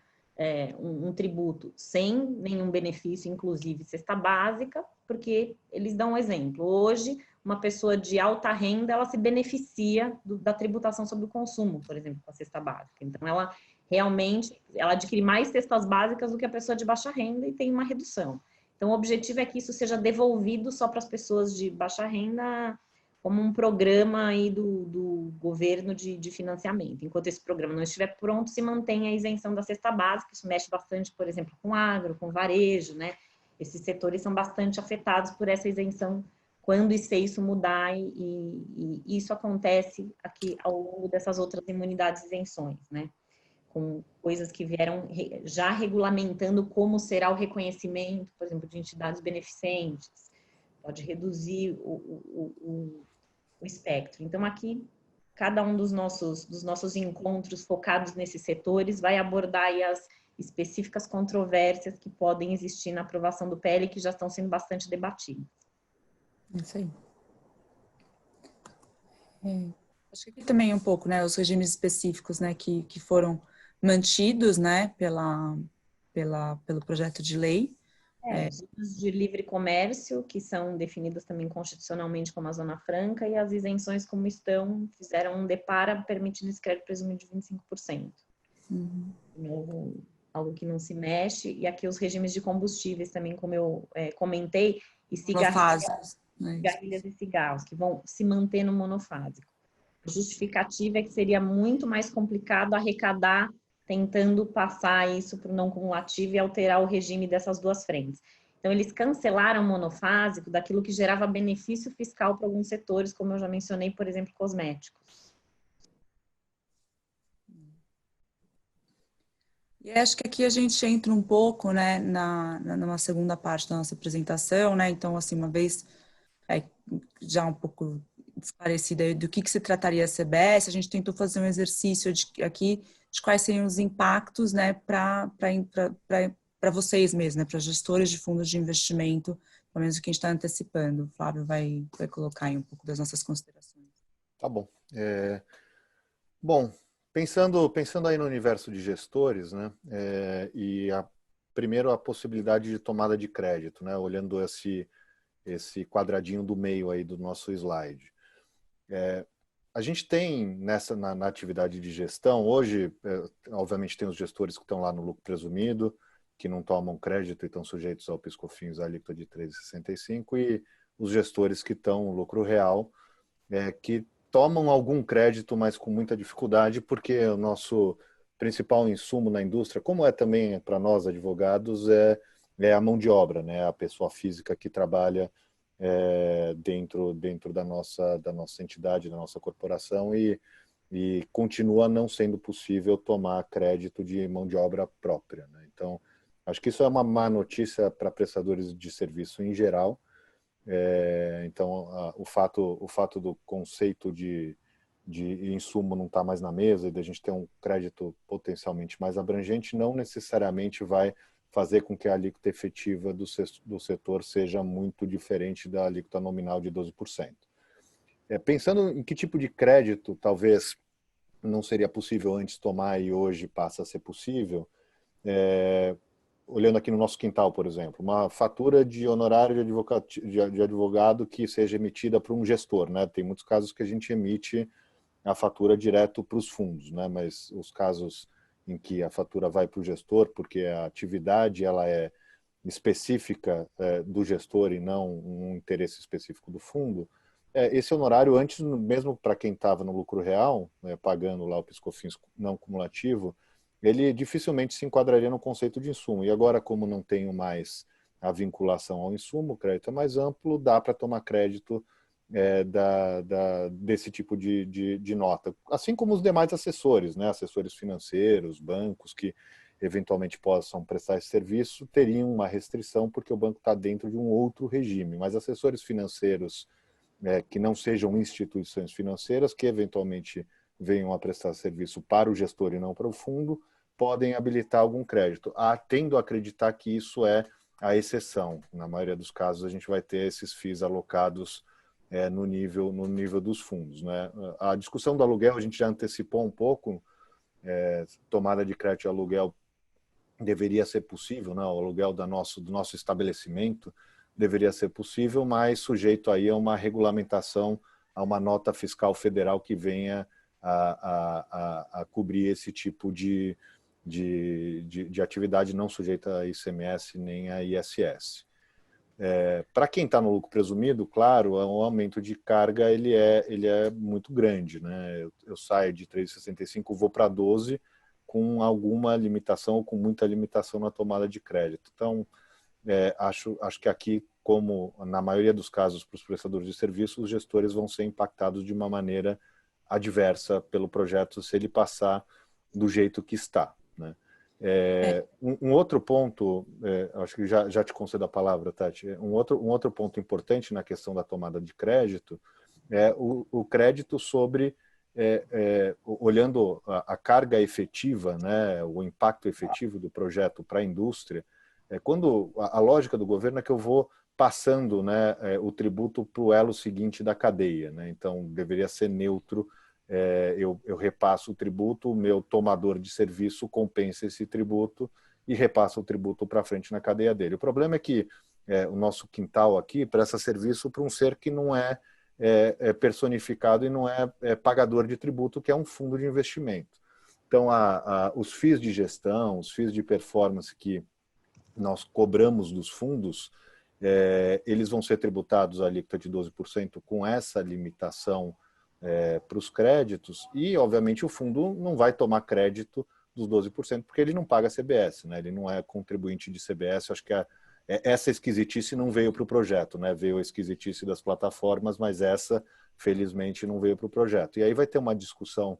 um tributo sem nenhum benefício, inclusive cesta básica, porque eles dão um exemplo. Hoje, uma pessoa de alta renda, ela se beneficia da tributação sobre o consumo, por exemplo, com a cesta básica. Então, ela realmente, ela adquire mais cestas básicas do que a pessoa de baixa renda e tem uma redução. Então, o objetivo é que isso seja devolvido só para as pessoas de baixa renda como um programa aí do governo de financiamento. Enquanto esse programa não estiver pronto, se mantém a isenção da cesta básica. Isso mexe bastante, por exemplo, com agro, com varejo, né? Esses setores são bastante afetados por essa isenção quando e se isso mudar, e isso acontece aqui ao longo dessas outras imunidades e isenções, né? Com coisas que vieram já regulamentando como será o reconhecimento, por exemplo, de entidades beneficentes, pode reduzir o espectro. Então, aqui, cada um dos nossos encontros focados nesses setores vai abordar aí as específicas controvérsias que podem existir na aprovação do PL, que já estão sendo bastante debatidas. Isso aí. Acho que aqui também um pouco, né, os regimes específicos, né, que foram mantidos, né, pelo projeto de lei. Os zonas de livre comércio, que são definidas também constitucionalmente como a Zona Franca, e as isenções como estão, fizeram um depara permitindo esse crédito presumido de 25%. De novo, algo que não se mexe. E aqui os regimes de combustíveis também, como eu comentei, e cigarrilhas, cigarrilhas e cigarros, que vão se manter no monofásico. A justificativa é que seria muito mais complicado arrecadar tentando passar isso para o não cumulativo e alterar o regime dessas duas frentes. Então, eles cancelaram o monofásico daquilo que gerava benefício fiscal para alguns setores, como eu já mencionei, por exemplo, cosméticos. E acho que aqui a gente entra um pouco, né, numa segunda parte da nossa apresentação, né, então, assim, uma vez já um pouco esclarecida do que se trataria a CBS, a gente tentou fazer um exercício aqui de quais seriam os impactos, né, para vocês mesmos, né, para gestores de fundos de investimento, pelo menos o que a gente está antecipando. O Flávio vai colocar aí um pouco das nossas considerações. Tá bom. Bom, pensando aí no universo de gestores, né, primeiro a possibilidade de tomada de crédito, né, olhando esse quadradinho do meio aí do nosso slide. A gente tem na atividade de gestão, hoje, obviamente tem os gestores que estão lá no lucro presumido, que não tomam crédito e estão sujeitos ao PIS/COFINS, à alíquota de 13,65, e os gestores que estão no lucro real, que tomam algum crédito, mas com muita dificuldade, porque o nosso principal insumo na indústria, como é também para nós advogados, é a mão de obra, né? A pessoa física que trabalha dentro da nossa entidade, da nossa corporação, e continua não sendo possível tomar crédito de mão de obra própria, né? Então, acho que isso é uma má notícia para prestadores de serviço em geral. Então, o fato do conceito de insumo não estar mais na mesa e da gente ter um crédito potencialmente mais abrangente não necessariamente vai fazer com que a alíquota efetiva do setor seja muito diferente da alíquota nominal de 12%. Pensando em que tipo de crédito talvez não seria possível antes tomar e hoje passa a ser possível, olhando aqui no nosso quintal, por exemplo, uma fatura de honorário de advogado que seja emitida por um gestor, né? Tem muitos casos que a gente emite a fatura direto para os fundos, né? Mas os casos em que a fatura vai para o gestor, porque a atividade ela é específica do gestor e não um interesse específico do fundo, esse honorário antes, mesmo para quem estava no lucro real, pagando lá o PIS/COFINS não cumulativo, ele dificilmente se enquadraria no conceito de insumo. E agora, como não tenho mais a vinculação ao insumo, o crédito é mais amplo, dá para tomar crédito desse tipo de nota. Assim como os demais assessores, né? Assessores financeiros, bancos que eventualmente possam prestar esse serviço, teriam uma restrição porque o banco está dentro de um outro regime. Mas assessores financeiros que não sejam instituições financeiras, que eventualmente venham a prestar serviço para o gestor e não para o fundo, podem habilitar algum crédito. Tendo a acreditar que isso é a exceção. Na maioria dos casos, a gente vai ter esses FIIs alocados no nível dos fundos, né? A discussão do aluguel, a gente já antecipou um pouco, tomada de crédito de aluguel deveria ser possível, né? O aluguel do nosso estabelecimento deveria ser possível, mas sujeito aí a uma regulamentação, a uma nota fiscal federal que venha a cobrir esse tipo de atividade não sujeita a ICMS nem a ISS. Para quem está no lucro presumido, claro, o aumento de carga ele é muito grande, né? Eu saio de 3,65, vou para 12 com alguma limitação ou com muita limitação na tomada de crédito. Então, acho que aqui, como na maioria dos casos para os prestadores de serviços, os gestores vão ser impactados de uma maneira adversa pelo projeto se ele passar do jeito que está, né? Um outro ponto, acho que já te concedo a palavra, Tati, um outro ponto importante na questão da tomada de crédito é o crédito sobre, olhando a carga efetiva, né, o impacto efetivo do projeto para a indústria, quando a lógica do governo é que eu vou passando, né, o tributo para o elo seguinte da cadeia, né, então deveria ser neutro. Eu repasso o tributo, o meu tomador de serviço compensa esse tributo e repassa o tributo para frente na cadeia dele. O problema é que o nosso quintal aqui presta serviço para um ser que não é personificado e não é pagador de tributo, que é um fundo de investimento. Então, os FIIs de gestão, os FIIs de performance que nós cobramos dos fundos, eles vão ser tributados a alíquota de 12% com essa limitação para os créditos, e obviamente o fundo não vai tomar crédito dos 12%, porque ele não paga CBS, né? Ele não é contribuinte de CBS. Acho que essa esquisitice não veio para o projeto, né? Veio a esquisitice das plataformas, mas essa, felizmente, não veio para o projeto. E aí vai ter uma discussão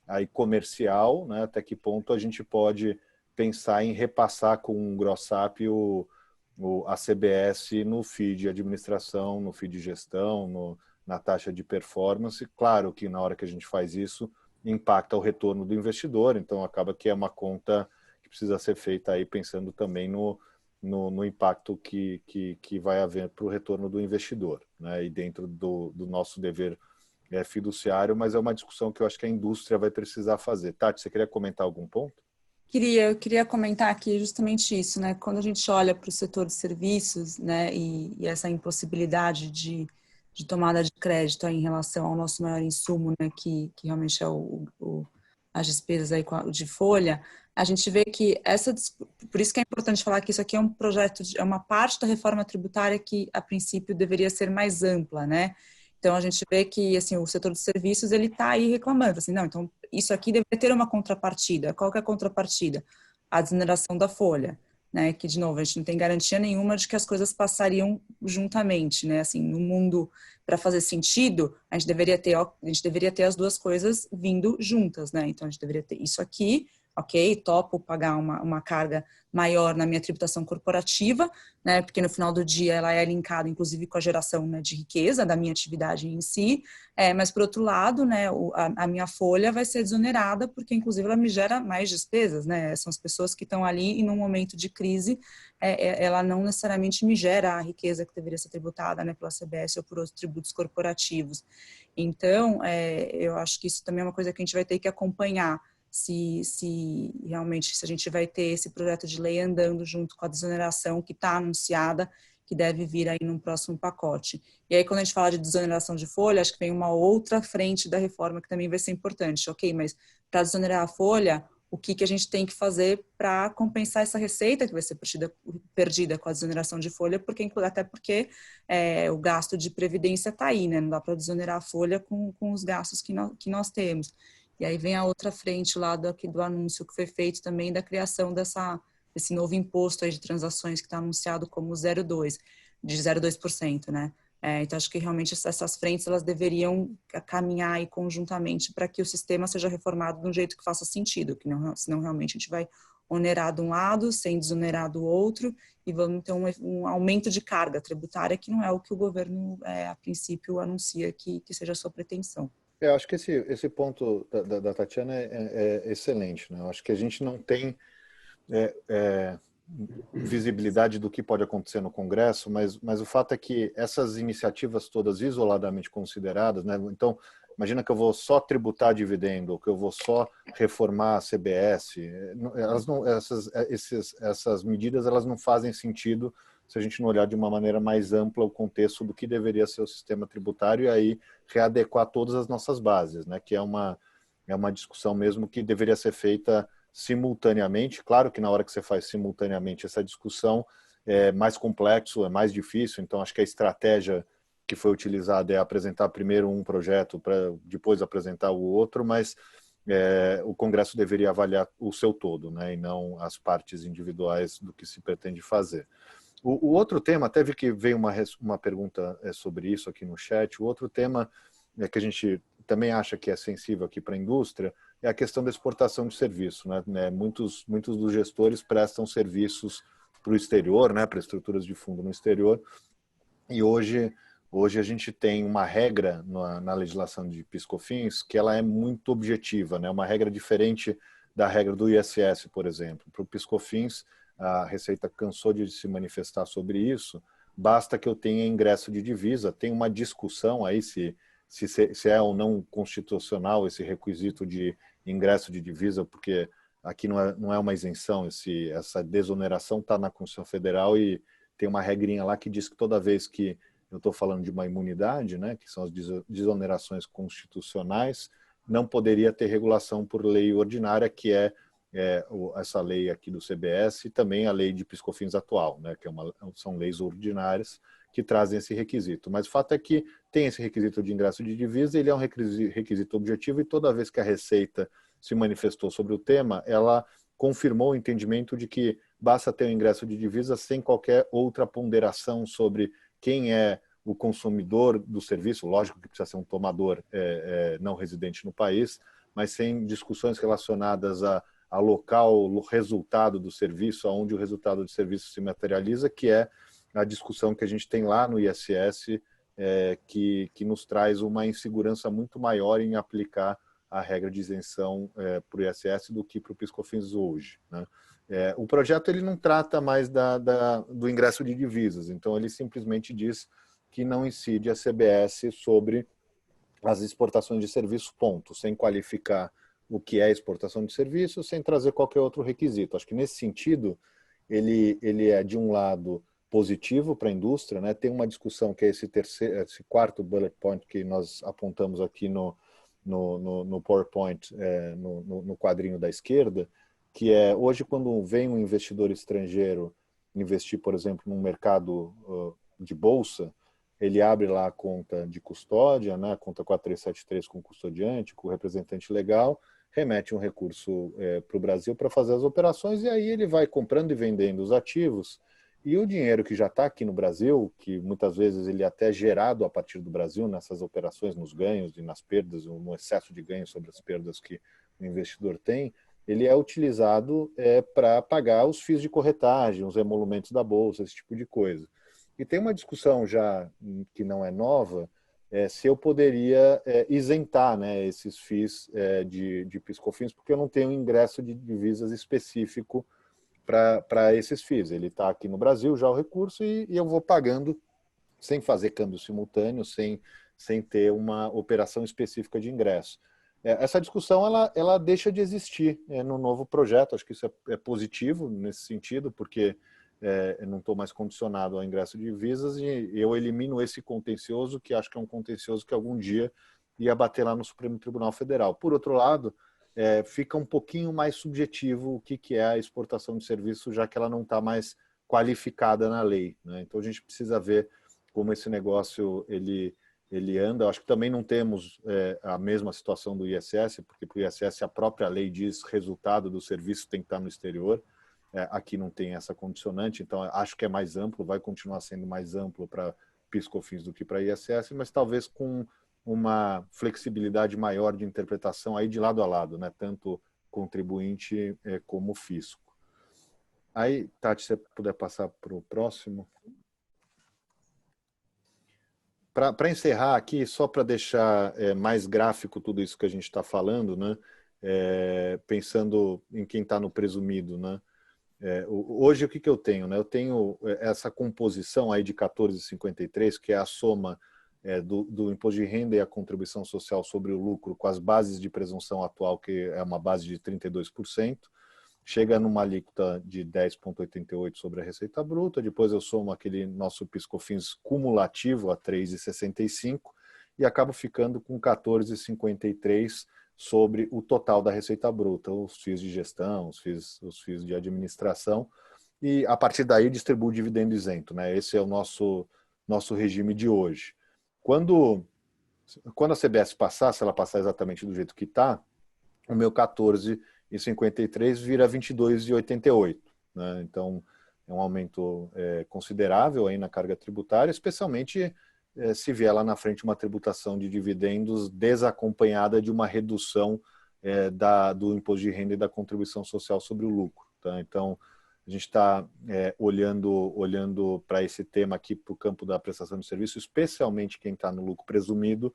aí comercial, né? Até que ponto a gente pode pensar em repassar com um gross-up a CBS no FII de administração, no FII de gestão, na taxa de performance. Claro que na hora que a gente faz isso, impacta o retorno do investidor, então acaba que é uma conta que precisa ser feita aí pensando também no impacto que vai haver para o retorno do investidor, né? E dentro do nosso dever fiduciário, mas é uma discussão que eu acho que a indústria vai precisar fazer. Tati, você queria comentar algum ponto? Eu queria comentar aqui justamente isso, né? Quando a gente olha para o setor de serviços, né, e essa impossibilidade de tomada de crédito aí em relação ao nosso maior insumo, né, que realmente é as despesas aí de folha, a gente vê que por isso que é importante falar que isso aqui é um projeto, é uma parte da reforma tributária que a princípio deveria ser mais ampla, né? Então a gente vê que assim o setor de serviços ele está aí reclamando, assim, não, então isso aqui deveria ter uma contrapartida. Qual que é a contrapartida? A desoneração da folha, né? Que de novo a gente não tem garantia nenhuma de que as coisas passariam juntamente, né? Assim, no mundo, para fazer sentido, a gente deveria ter as duas coisas vindo juntas, né? Então a gente deveria ter isso aqui, ok, topo pagar uma carga maior na minha tributação corporativa, né, porque no final do dia ela é linkada, inclusive, com a geração, né, de riqueza da minha atividade em si, mas, por outro lado, né, a minha folha vai ser desonerada, porque, inclusive, ela me gera mais despesas, né, são as pessoas que estão ali e, num momento de crise, ela não necessariamente me gera a riqueza que deveria ser tributada, né, pela CBS ou por outros tributos corporativos. Então, eu acho que isso também é uma coisa que a gente vai ter que acompanhar, se realmente a gente vai ter esse projeto de lei andando junto com a desoneração que está anunciada, que deve vir aí num próximo pacote. E aí, quando a gente fala de desoneração de folha, acho que vem uma outra frente da reforma que também vai ser importante. Ok, mas para desonerar a folha, o que a gente tem que fazer para compensar essa receita que vai ser perdida com a desoneração de folha, até porque o gasto de previdência está aí, né? Não dá para desonerar a folha com os gastos que nós temos. E aí vem a outra frente lá do anúncio que foi feito também da criação desse novo imposto aí de transações que está anunciado como 0,2%, né? Então, acho que realmente essas frentes elas deveriam caminhar aí conjuntamente para que o sistema seja reformado de um jeito que faça sentido, que não, senão realmente a gente vai onerar de um lado, sem desonerar do outro, e vamos ter um aumento de carga tributária que não é o que o governo, a princípio, anuncia que seja a sua pretensão. Eu acho que esse ponto da Tatiana é excelente, né? Eu acho que a gente não tem visibilidade do que pode acontecer no Congresso, mas o fato é que essas iniciativas todas isoladamente consideradas, né? Então, imagina que eu vou só tributar dividendo, ou que eu vou só reformar a CBS, essas medidas elas não fazem sentido se a gente não olhar de uma maneira mais ampla o contexto do que deveria ser o sistema tributário e aí readequar todas as nossas bases, né? Que é uma discussão mesmo que deveria ser feita simultaneamente. Claro que na hora que você faz simultaneamente essa discussão é mais complexo, é mais difícil, então acho que a estratégia que foi utilizada é apresentar primeiro um projeto para depois apresentar o outro, mas o Congresso deveria avaliar o seu todo, né? E não as partes individuais do que se pretende fazer. O outro tema, até vi que veio uma pergunta sobre isso aqui no chat, o outro tema que a gente também acha que é sensível aqui para a indústria é a questão da exportação de serviço, né? Muitos dos gestores prestam serviços para o exterior, né? Para estruturas de fundo no exterior, e hoje a gente tem uma regra na legislação de PIS/COFINS que ela é muito objetiva, né? Uma regra diferente da regra do ISS, por exemplo. Para o PIS/COFINS, a Receita cansou de se manifestar sobre isso, basta que eu tenha ingresso de divisa. Tem uma discussão aí se é ou não constitucional esse requisito de ingresso de divisa, porque aqui não é uma isenção, essa desoneração está na Constituição Federal e tem uma regrinha lá que diz que toda vez que eu estou falando de uma imunidade, né, que são as desonerações constitucionais, não poderia ter regulação por lei ordinária, que é essa lei aqui do CBS e também a lei de PIS/COFINS atual, né, que são leis ordinárias que trazem esse requisito. Mas o fato é que tem esse requisito de ingresso de divisa, ele é um requisito objetivo e toda vez que a Receita se manifestou sobre o tema, ela confirmou o entendimento de que basta ter o ingresso de divisa sem qualquer outra ponderação sobre quem é o consumidor do serviço, lógico que precisa ser um tomador não residente no país, mas sem discussões relacionadas a local, o resultado do serviço, aonde o resultado do serviço se materializa, que é a discussão que a gente tem lá no ISS, que nos traz uma insegurança muito maior em aplicar a regra de isenção para o ISS do que para o PIS/COFINS hoje, né? O projeto ele não trata mais do ingresso de divisas, então ele simplesmente diz que não incide a CBS sobre as exportações de serviço, ponto, sem qualificar o que é exportação de serviço, sem trazer qualquer outro requisito. Acho que nesse sentido ele é, de um lado, positivo para a indústria, né? Tem uma discussão que é esse quarto bullet point que nós apontamos aqui no PowerPoint, no quadrinho da esquerda, que é hoje quando vem um investidor estrangeiro investir, por exemplo, num mercado de bolsa, ele abre lá a conta de custódia, né, a conta 4373 com custodiante, com o representante legal, remete um recurso para o Brasil para fazer as operações e aí ele vai comprando e vendendo os ativos e o dinheiro que já está aqui no Brasil, que muitas vezes ele é até gerado a partir do Brasil nessas operações, nos ganhos e nas perdas, no excesso de ganhos sobre as perdas que o investidor tem, ele é utilizado para pagar os FIIs de corretagem, os emolumentos da bolsa, esse tipo de coisa. E tem uma discussão já que não é nova, se eu poderia isentar, né, esses FIIs de PIS/COFINS, porque eu não tenho ingresso de divisas específico para esses FIIs. Ele está aqui no Brasil já o recurso e eu vou pagando sem fazer câmbio simultâneo, sem ter uma operação específica de ingresso. Essa discussão ela deixa de existir no novo projeto. Acho que isso é positivo nesse sentido, porque eu não estou mais condicionado ao ingresso de divisas e eu elimino esse contencioso, que acho que é um contencioso que algum dia ia bater lá no Supremo Tribunal Federal. Por outro lado, fica um pouquinho mais subjetivo o que é a exportação de serviço, já que ela não está mais qualificada na lei, né? Então a gente precisa ver como esse negócio ele anda. Eu acho que também não temos a mesma situação do ISS, porque para o ISS a própria lei diz resultado do serviço tem que estar no exterior. Aqui não tem essa condicionante, então acho que é mais amplo, vai continuar sendo mais amplo para PIS/COFINS do que para ISS, mas talvez com uma flexibilidade maior de interpretação aí de lado a lado, né? Tanto contribuinte como fisco. Aí, Tati, se você puder passar para o próximo. Para encerrar aqui, só para deixar mais gráfico tudo isso que a gente está falando, né? Pensando em quem está no presumido, né? Hoje o que eu tenho, né? Eu tenho essa composição aí de 14,53, que é a soma do imposto de renda e a contribuição social sobre o lucro com as bases de presunção atual, que é uma base de 32%, chega numa alíquota de 10,88 sobre a receita bruta, depois eu somo aquele nosso PIS/COFINS cumulativo a 3,65 e acabo ficando com 14,53 sobre o total da receita bruta, os FIIs de gestão, os FIIs de administração, e a partir daí distribuo o dividendo isento, né? Esse é o nosso regime de hoje. Quando a CBS passar, se ela passar exatamente do jeito que está, o meu 14,53 vira 22,88, né? Então é um aumento considerável aí na carga tributária, especialmente se vier lá na frente uma tributação de dividendos desacompanhada de uma redução do imposto de renda e da contribuição social sobre o lucro. Tá? Então, a gente está olhando para esse tema aqui, para o campo da prestação de serviço, especialmente quem está no lucro presumido,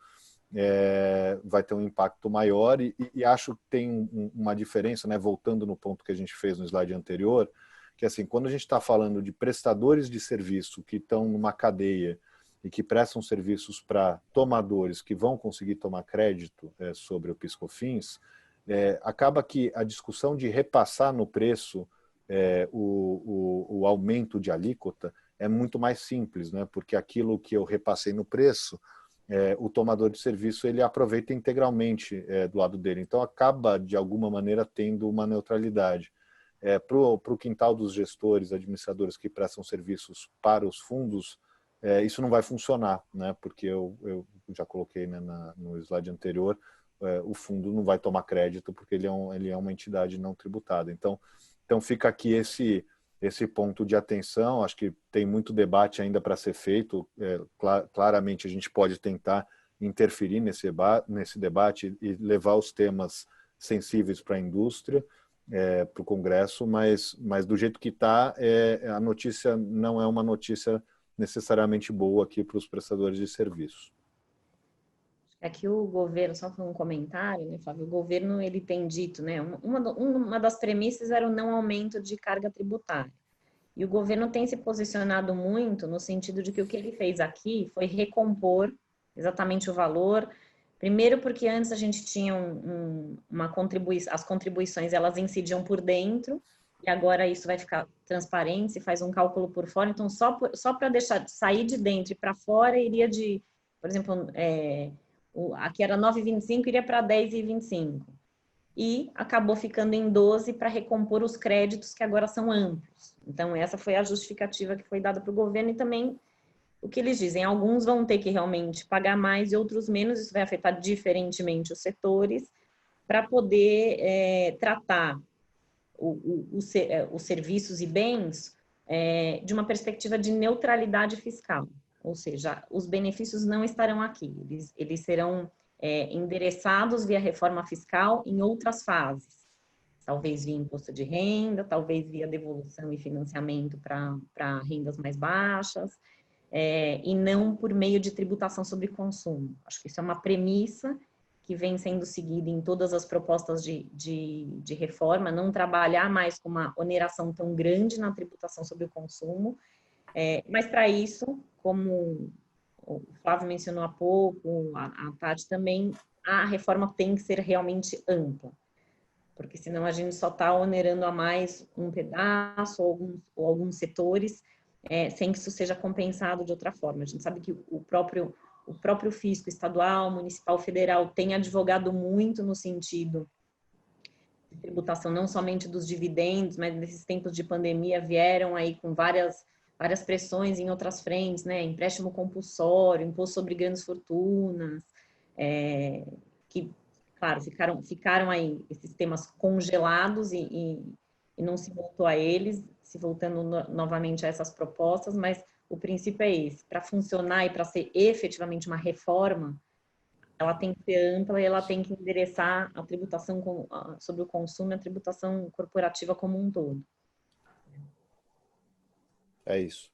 vai ter um impacto maior e acho que tem uma diferença, né, voltando no ponto que a gente fez no slide anterior, que assim, quando a gente está falando de prestadores de serviço que estão numa cadeia e que prestam serviços para tomadores que vão conseguir tomar crédito sobre o PIS/COFINS, acaba que a discussão de repassar no preço o aumento de alíquota é muito mais simples, né? Porque aquilo que eu repassei no preço, o tomador de serviço ele aproveita integralmente do lado dele. Então acaba, de alguma maneira, tendo uma neutralidade. Para o quintal dos gestores, administradores que prestam serviços para os fundos, isso não vai funcionar, né? Porque eu já coloquei, né, no slide anterior, o fundo não vai tomar crédito porque ele é uma entidade não tributada. Então fica aqui esse ponto de atenção. Acho que tem muito debate ainda para ser feito. Claramente a gente pode tentar interferir nesse debate e levar os temas sensíveis para a indústria, para o Congresso, mas do jeito que está, a notícia não é uma notícia necessariamente boa aqui para os prestadores de serviços. Aqui o governo, só para um comentário, né, Flávio? O governo ele tem dito, né, uma das premissas era o não aumento de carga tributária. E o governo tem se posicionado muito no sentido de que o que ele fez aqui foi recompor exatamente o valor. Primeiro porque antes a gente tinha as contribuições elas incidiam por dentro, e agora isso vai ficar transparente, se faz um cálculo por fora. Então, só para deixar sair de dentro e para fora, iria de, por exemplo, aqui era 9,25, iria para 10,25. E acabou ficando em 12 para recompor os créditos que agora são amplos. Então, essa foi a justificativa que foi dada para o governo e também o que eles dizem. Alguns vão ter que realmente pagar mais e outros menos. Isso vai afetar diferentemente os setores para poder tratar os serviços e bens de uma perspectiva de neutralidade fiscal. Ou seja, os benefícios não estarão aqui, eles serão endereçados via reforma fiscal em outras fases. Talvez via imposto de renda, talvez via devolução e financiamento para rendas mais baixas, e não por meio de tributação sobre consumo. Acho que isso é uma premissa que vem sendo seguida em todas as propostas de reforma, não trabalhar mais com uma oneração tão grande na tributação sobre o consumo, mas para isso, como o Flávio mencionou há pouco, a Tati também, a reforma tem que ser realmente ampla, porque senão a gente só está onerando a mais um pedaço ou alguns setores, sem que isso seja compensado de outra forma. A gente sabe que o próprio fisco estadual, municipal, federal tem advogado muito no sentido de tributação, não somente dos dividendos, mas nesses tempos de pandemia vieram aí com várias pressões em outras frentes, né? Empréstimo compulsório, imposto sobre grandes fortunas, que, claro, ficaram aí esses temas congelados e não se voltou a eles, se voltando novamente a essas propostas, mas o princípio é esse: para funcionar e para ser efetivamente uma reforma, ela tem que ser ampla e ela tem que endereçar a tributação sobre o consumo e a tributação corporativa como um todo. É isso.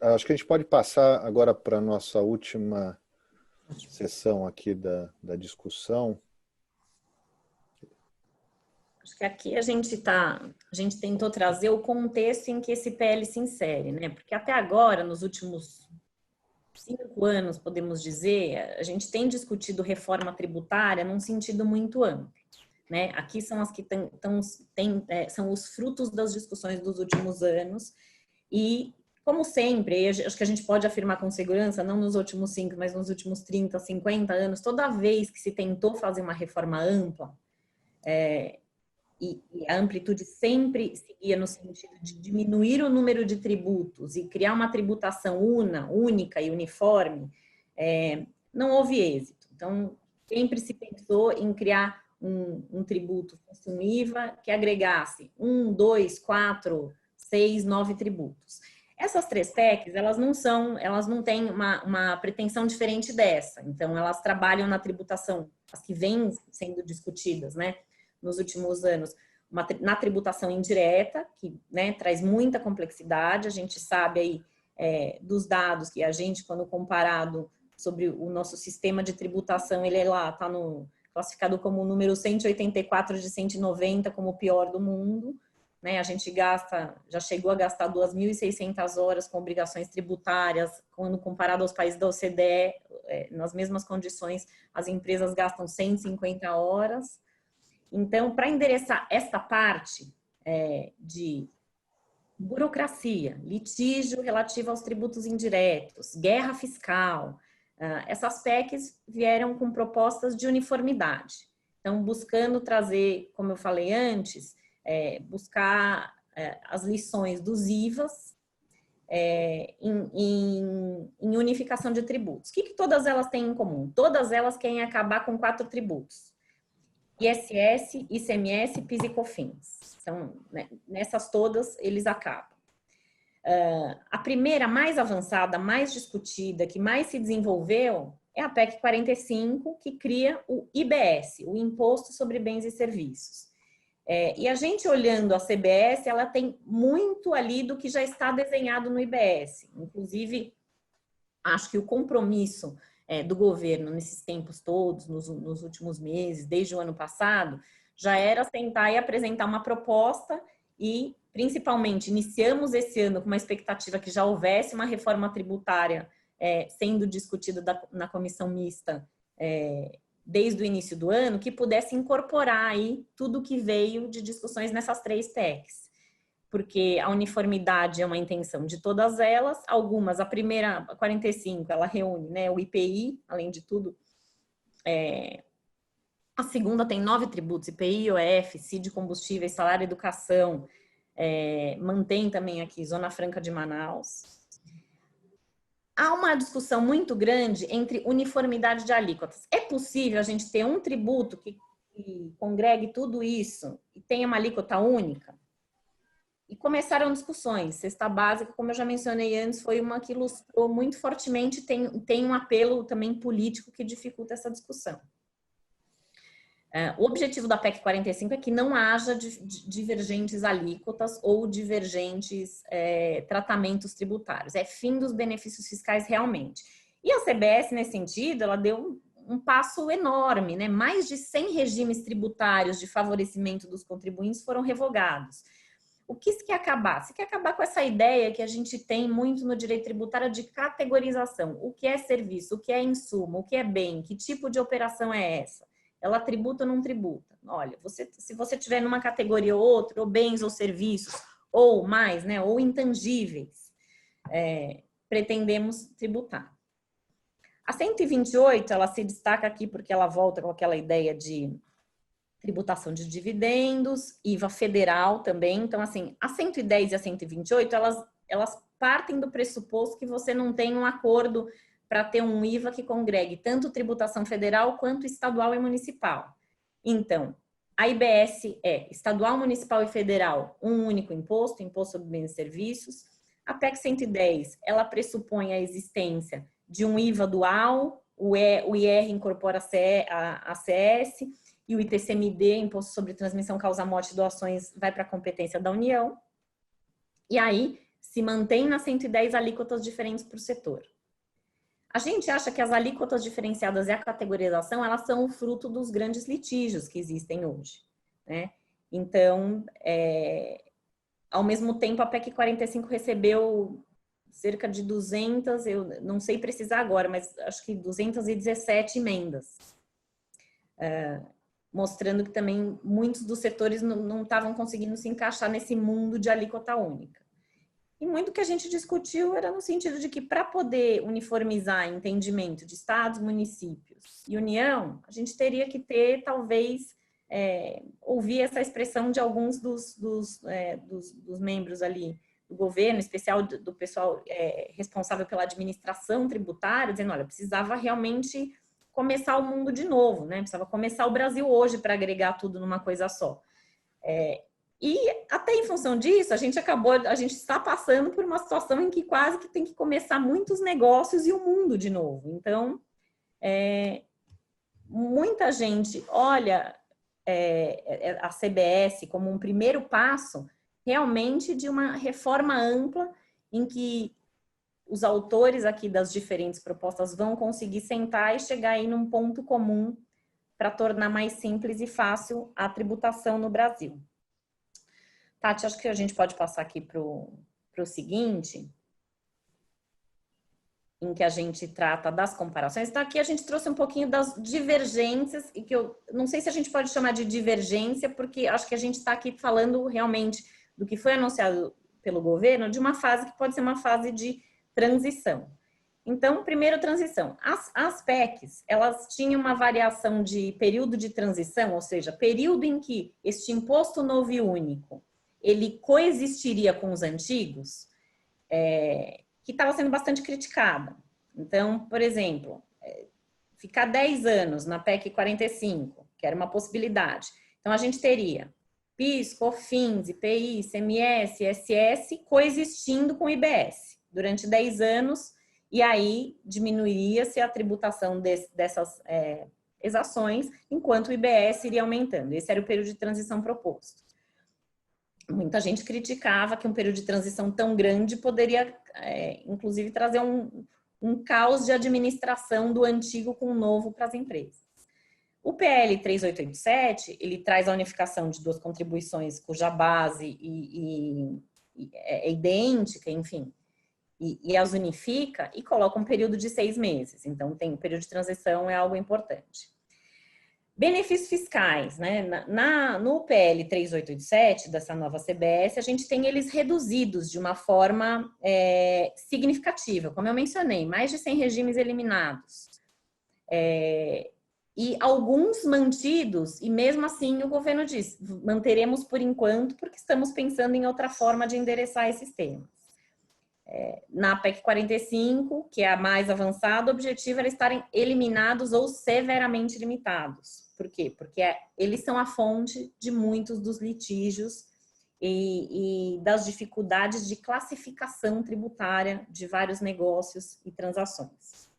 Acho que a gente pode passar agora para a nossa última sessão aqui da discussão. Acho que aqui a gente tentou trazer o contexto em que esse PL se insere, né? Porque até agora, nos últimos 5 anos, podemos dizer, a gente tem discutido reforma tributária num sentido muito amplo, né? Aqui são as que são os frutos das discussões dos últimos anos e, como sempre, acho que a gente pode afirmar com segurança, não nos últimos 5, mas nos últimos 30, 50 anos, toda vez que se tentou fazer uma reforma ampla, e a amplitude sempre seguia no sentido de diminuir o número de tributos e criar uma tributação única e uniforme, não houve êxito. Então, sempre se pensou em criar um tributo consumível que agregasse 1, 2, 4, 6, 9 tributos. Essas 3 PECs, elas não têm uma pretensão diferente dessa. Então, elas trabalham na tributação, as que vêm sendo discutidas, né? nos últimos anos na tributação indireta, que, né, traz muita complexidade. A gente sabe aí dos dados que a gente, quando comparado sobre o nosso sistema de tributação, ele está classificado como o número 184 de 190 como o pior do mundo. Né? A gente já chegou a gastar 2.600 horas com obrigações tributárias, quando comparado aos países da OCDE, nas mesmas condições, as empresas gastam 150 horas. Então, para endereçar esta parte de burocracia, litígio relativo aos tributos indiretos, guerra fiscal, essas PECs vieram com propostas de uniformidade. Então, buscando trazer, como eu falei antes, buscar as lições dos IVAs em unificação de tributos. O que todas elas têm em comum? Todas elas querem acabar com 4 tributos. ISS, ICMS, PIS e COFINS. Então, né, nessas todas, eles acabam. A primeira, mais avançada, mais discutida, que mais se desenvolveu, é a PEC 45, que cria o IBS, o Imposto sobre Bens e Serviços. E a gente olhando a CBS, ela tem muito ali do que já está desenhado no IBS. Inclusive, acho que o compromisso do governo nesses tempos todos, nos últimos meses, desde o ano passado, já era sentar e apresentar uma proposta e, principalmente, iniciamos esse ano com uma expectativa que já houvesse uma reforma tributária sendo discutida na comissão mista desde o início do ano, que pudesse incorporar aí tudo que veio de discussões nessas 3 PECs. Porque a uniformidade é uma intenção de todas elas, algumas, a primeira, a 45, ela reúne, né, o IPI, além de tudo. A segunda tem 9 tributos, IPI, IOF, CID combustíveis, salário e educação, mantém também aqui Zona Franca de Manaus. Há uma discussão muito grande entre uniformidade de alíquotas. É possível a gente ter um tributo que congregue tudo isso e tenha uma alíquota única? E começaram discussões. Cesta básica, como eu já mencionei antes, foi uma que ilustrou muito fortemente, tem um apelo também político que dificulta essa discussão. O objetivo da PEC 45 é que não haja divergentes alíquotas ou divergentes tratamentos tributários. É fim dos benefícios fiscais realmente. E a CBS, nesse sentido, ela deu um passo enorme, né? Mais de 100 regimes tributários de favorecimento dos contribuintes foram revogados. O que se quer acabar? Se quer acabar com essa ideia que a gente tem muito no direito tributário de categorização. O que é serviço, o que é insumo, o que é bem, que tipo de operação é essa? Ela tributa ou não tributa? Olha, se você tiver numa categoria ou outra, ou bens ou serviços, ou mais, né, ou intangíveis, pretendemos tributar. A 128, ela se destaca aqui porque ela volta com aquela ideia de tributação de dividendos, IVA federal também. Então, assim, a 110 e a 128, elas partem do pressuposto que você não tem um acordo para ter um IVA que congregue tanto tributação federal quanto estadual e municipal. Então, a IBS é estadual, municipal e federal, um único imposto, imposto sobre bens e serviços. A PEC 110, ela pressupõe a existência de um IVA dual, o IR incorpora a CS e o ITCMD, imposto sobre transmissão, causa morte e doações, vai para a competência da União. E aí, se mantém nas 110 alíquotas diferentes para o setor. A gente acha que as alíquotas diferenciadas e a categorização, elas são o fruto dos grandes litígios que existem hoje, né? Então, ao mesmo tempo, a PEC 45 recebeu cerca de 200, eu não sei precisar agora, mas acho que 217 emendas, mostrando que também muitos dos setores não estavam conseguindo se encaixar nesse mundo de alíquota única. E muito que a gente discutiu era no sentido de que para poder uniformizar entendimento de estados, municípios e União, a gente teria que ter, talvez, ouvir essa expressão de alguns dos membros ali do governo, em especial do pessoal responsável pela administração tributária, dizendo, olha, precisava realmente começar o mundo de novo, né? Precisava começar o Brasil hoje para agregar tudo numa coisa só. E até em função disso, a gente está passando por uma situação em que quase que tem que começar muitos negócios e o mundo de novo. Então, muita gente olha a CBS como um primeiro passo realmente de uma reforma ampla em que os autores aqui das diferentes propostas vão conseguir sentar e chegar aí num ponto comum para tornar mais simples e fácil a tributação no Brasil. Tati, acho que a gente pode passar aqui para o seguinte, em que a gente trata das comparações. Então, aqui a gente trouxe um pouquinho das divergências, e que eu não sei se a gente pode chamar de divergência, porque acho que a gente está aqui falando realmente do que foi anunciado pelo governo, de uma fase que pode ser uma fase de transição. Então, primeiro, transição. As PECs, elas tinham uma variação de período de transição, ou seja, período em que este imposto novo e único, ele coexistiria com os antigos, que estava sendo bastante criticada. Então, por exemplo, ficar 10 anos na PEC 45, que era uma possibilidade. Então, a gente teria PIS, COFINS, IPI, ICMS, ISS coexistindo com o IBS durante 10 anos, e aí diminuiria-se a tributação dessas exações, enquanto o IBS iria aumentando. Esse era o período de transição proposto. Muita gente criticava que um período de transição tão grande poderia, inclusive, trazer um caos de administração do antigo com o novo para as empresas. O PL 3887, ele traz a unificação de duas contribuições cuja base é idêntica, enfim, e as unifica e coloca um período de 6 meses. Então, o período de transição é algo importante. Benefícios fiscais, né? No PL 3887, dessa nova CBS, a gente tem eles reduzidos de uma forma significativa. Como eu mencionei, mais de 100 regimes eliminados. E alguns mantidos, e mesmo assim o governo diz, manteremos por enquanto, porque estamos pensando em outra forma de endereçar esses temas. Na PEC 45, que é a mais avançada, o objetivo era estarem eliminados ou severamente limitados. Por quê? Porque eles são a fonte de muitos dos litígios e das dificuldades de classificação tributária de vários negócios e transações.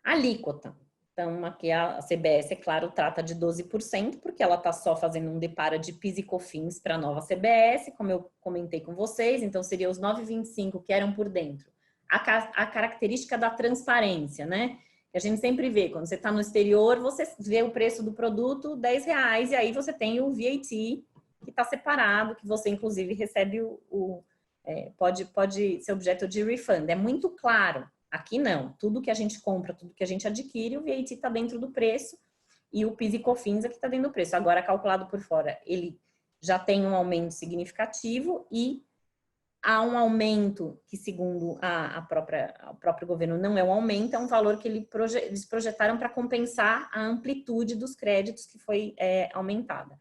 Alíquota. Então, aqui a CBS, é claro, trata de 12%, porque ela está só fazendo um depara de PIS e COFINS para a nova CBS, como eu comentei com vocês, então seria os 9,25 que eram por dentro. A característica da transparência, né? Que a gente sempre vê, quando você está no exterior, você vê o preço do produto, R$10, e aí você tem o VAT, que está separado, que você, inclusive, recebe pode ser objeto de refund. É muito claro. Aqui não, tudo que a gente compra, tudo que a gente adquire, o VAT está dentro do preço e o PIS e COFINS aqui está dentro do preço. Agora, calculado por fora, ele já tem um aumento significativo e há um aumento que, segundo o próprio governo, não é um aumento, é um valor que eles projetaram para compensar a amplitude dos créditos que foi aumentada.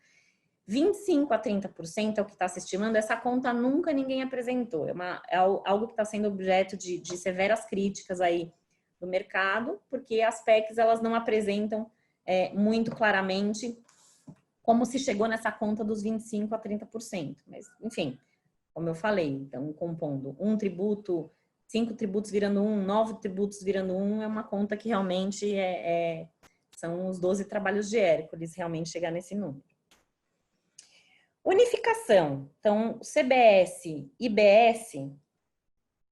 25% a 30% é o que está se estimando, essa conta nunca ninguém apresentou, é algo que está sendo objeto de severas críticas aí do mercado, porque as PECs elas não apresentam muito claramente como se chegou nessa conta dos 25% a 30%, mas enfim, como eu falei, então compondo um tributo, 5 tributos virando 9 tributos virando é uma conta que realmente são os 12 trabalhos de Hércules realmente chegar nesse número. Unificação. Então, CBS e IBS,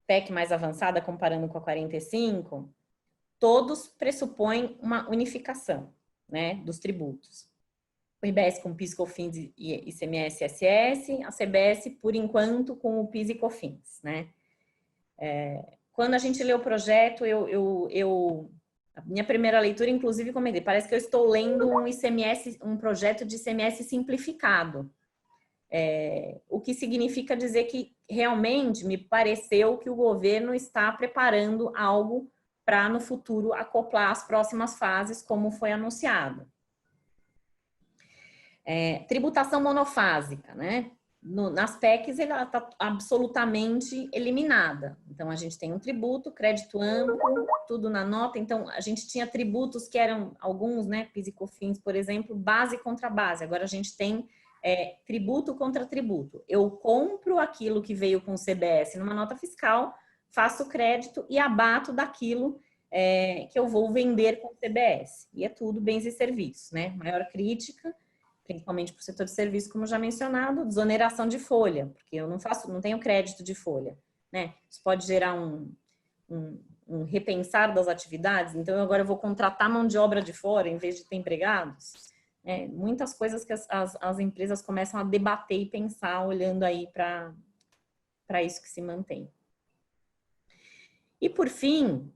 PEC mais avançada comparando com a 45, todos pressupõem uma unificação, né, dos tributos. O IBS com PIS, COFINS e ICMS e ISS, a CBS, por enquanto, com o PIS e COFINS, né. Quando a gente lê o projeto, a minha primeira leitura, inclusive, comentei, parece que eu estou lendo um projeto de ICMS simplificado. O que significa dizer que realmente me pareceu que o governo está preparando algo para no futuro acoplar as próximas fases, como foi anunciado. Tributação monofásica, né? Nas PECs ela está absolutamente eliminada. Então a gente tem um tributo, crédito amplo, tudo na nota. Então a gente tinha tributos que eram alguns, né? PIS e COFINS, por exemplo, base contra base. Agora a gente tem tributo contra tributo. Eu compro aquilo que veio com o CBS numa nota fiscal, faço crédito e abato daquilo que eu vou vender com o CBS. E é tudo bens e serviços, né? Maior crítica, principalmente para o setor de serviço, como já mencionado, desoneração de folha, porque eu não tenho crédito de folha, né? Isso pode gerar um repensar das atividades, então agora eu vou contratar mão de obra de fora em vez de ter empregados. Muitas coisas que as empresas começam a debater e pensar olhando aí para isso que se mantém. E por fim,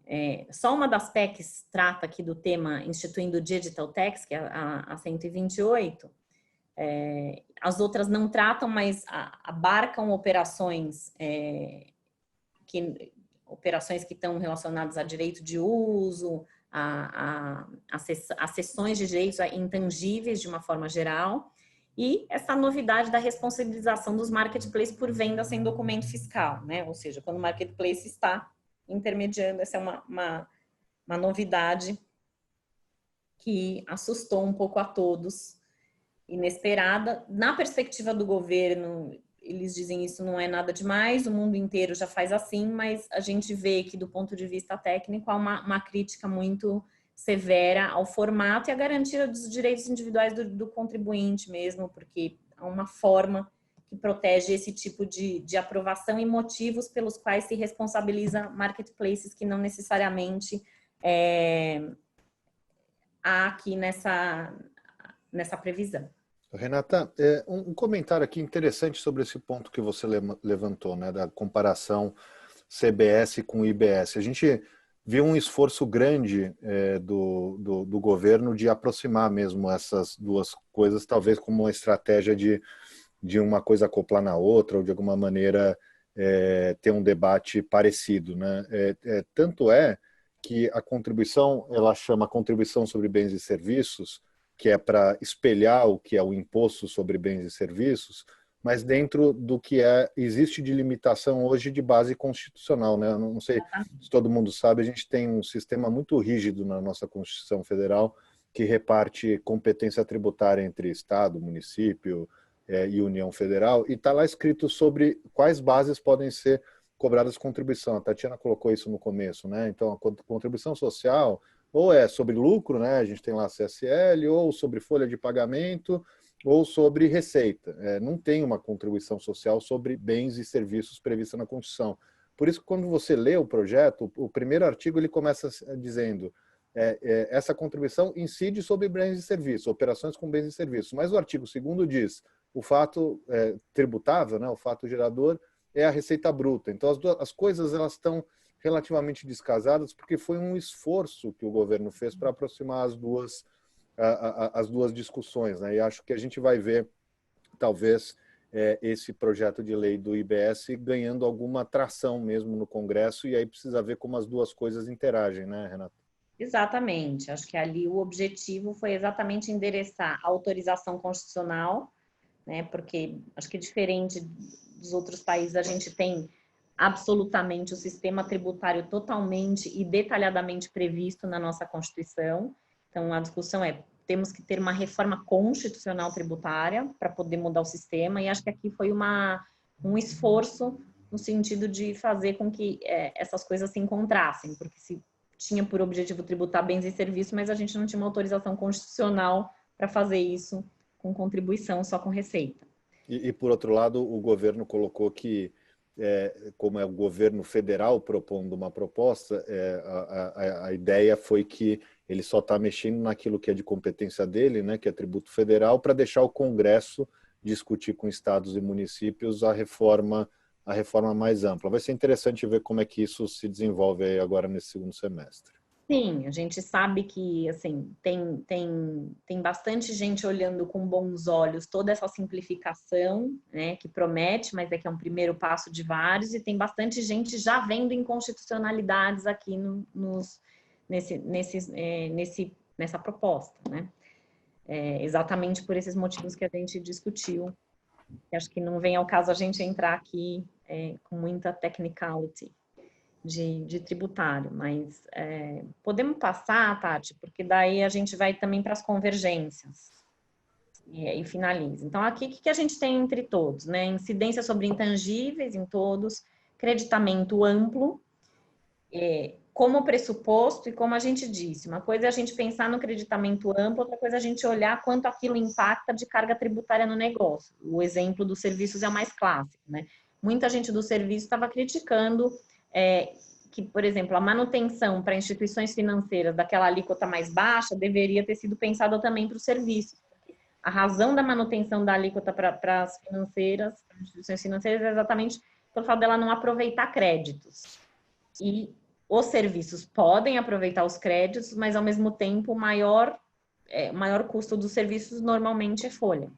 só uma das PECs trata aqui do tema instituindo Digital Tax, que é a 128. As outras não tratam, mas abarcam operações que estão relacionadas a direito de uso, a cessões de direitos intangíveis de uma forma geral, e essa novidade da responsabilização dos marketplaces por venda sem documento fiscal, né? Ou seja, quando o marketplace está intermediando, essa é uma novidade que assustou um pouco a todos, inesperada. Na perspectiva do governo, eles dizem isso não é nada demais, o mundo inteiro já faz assim, mas a gente vê que do ponto de vista técnico há uma crítica muito severa ao formato e à garantia dos direitos individuais do contribuinte mesmo, porque há uma forma que protege esse tipo de aprovação e motivos pelos quais se responsabiliza marketplaces que não necessariamente há aqui nessa previsão. Renata, um comentário aqui interessante sobre esse ponto que você levantou, né, da comparação CBS com IBS. A gente viu um esforço grande do governo de aproximar mesmo essas duas coisas, talvez como uma estratégia de uma coisa acoplar na outra, ou de alguma maneira ter um debate parecido, né? Tanto é que a contribuição, ela chama contribuição sobre bens e serviços, que é para espelhar o que é o imposto sobre bens e serviços, mas dentro do que existe de limitação hoje de base constitucional, né? Eu não sei se todo mundo sabe, a gente tem um sistema muito rígido na nossa Constituição Federal que reparte competência tributária entre Estado, município e União Federal, e está lá escrito sobre quais bases podem ser cobradas contribuição. A Tatiana colocou isso no começo, né? Então, a contribuição social ou é sobre lucro, né? A gente tem lá a CSL, ou sobre folha de pagamento, ou sobre receita. Não tem uma contribuição social sobre bens e serviços prevista na Constituição. Por isso, quando você lê o projeto, o primeiro artigo ele começa dizendo essa contribuição incide sobre bens e serviços, operações com bens e serviços. Mas o artigo 2º diz o fato tributável, né, o fato gerador, é a receita bruta. Então, as coisas elas estão relativamente descasadas porque foi um esforço que o governo fez para aproximar as duas discussões, né? E acho que a gente vai ver, talvez, esse projeto de lei do IBS ganhando alguma tração mesmo no Congresso, e aí precisa ver como as duas coisas interagem, né, Renata? Exatamente. Acho que ali o objetivo foi exatamente endereçar a autorização constitucional, né? Porque acho que diferente dos outros países, a gente tem absolutamente o sistema tributário totalmente e detalhadamente previsto na nossa Constituição. Então, a discussão temos que ter uma reforma constitucional tributária para poder mudar o sistema, e acho que aqui foi um esforço no sentido de fazer com que essas coisas se encontrassem, porque se tinha por objetivo tributar bens e serviços, mas a gente não tinha uma autorização constitucional para fazer isso com contribuição, só com receita. E por outro lado, o governo colocou que, como é o governo federal propondo uma proposta, a ideia foi que ele só está mexendo naquilo que é de competência dele, né, que é tributo federal, para deixar o Congresso discutir com estados e municípios a reforma mais ampla. Vai ser interessante ver como é que isso se desenvolve aí agora nesse 2º semestre. Sim, a gente sabe que assim, tem bastante gente olhando com bons olhos toda essa simplificação, né, que promete, mas que é um primeiro passo de vários, e tem bastante gente já vendo inconstitucionalidades aqui nessa proposta, né? Exatamente por esses motivos que a gente discutiu. Acho que não vem ao caso a gente entrar aqui com muita technicality de tributário, mas podemos passar, Tati, porque daí a gente vai também para as convergências e finaliza. Então, aqui, o que a gente tem entre todos, né? Incidência sobre intangíveis em todos, creditamento amplo, como pressuposto e como a gente disse, uma coisa é a gente pensar no creditamento amplo, outra coisa é a gente olhar quanto aquilo impacta de carga tributária no negócio. O exemplo dos serviços é o mais clássico, né? Muita gente do serviço estava criticando que, por exemplo, a manutenção para instituições financeiras daquela alíquota mais baixa deveria ter sido pensada também para os serviços. A razão da manutenção da alíquota para as financeiras, para as instituições financeiras, é exatamente pelo fato dela não aproveitar créditos. E os serviços podem aproveitar os créditos, mas, ao mesmo tempo, o maior custo dos serviços normalmente é folha.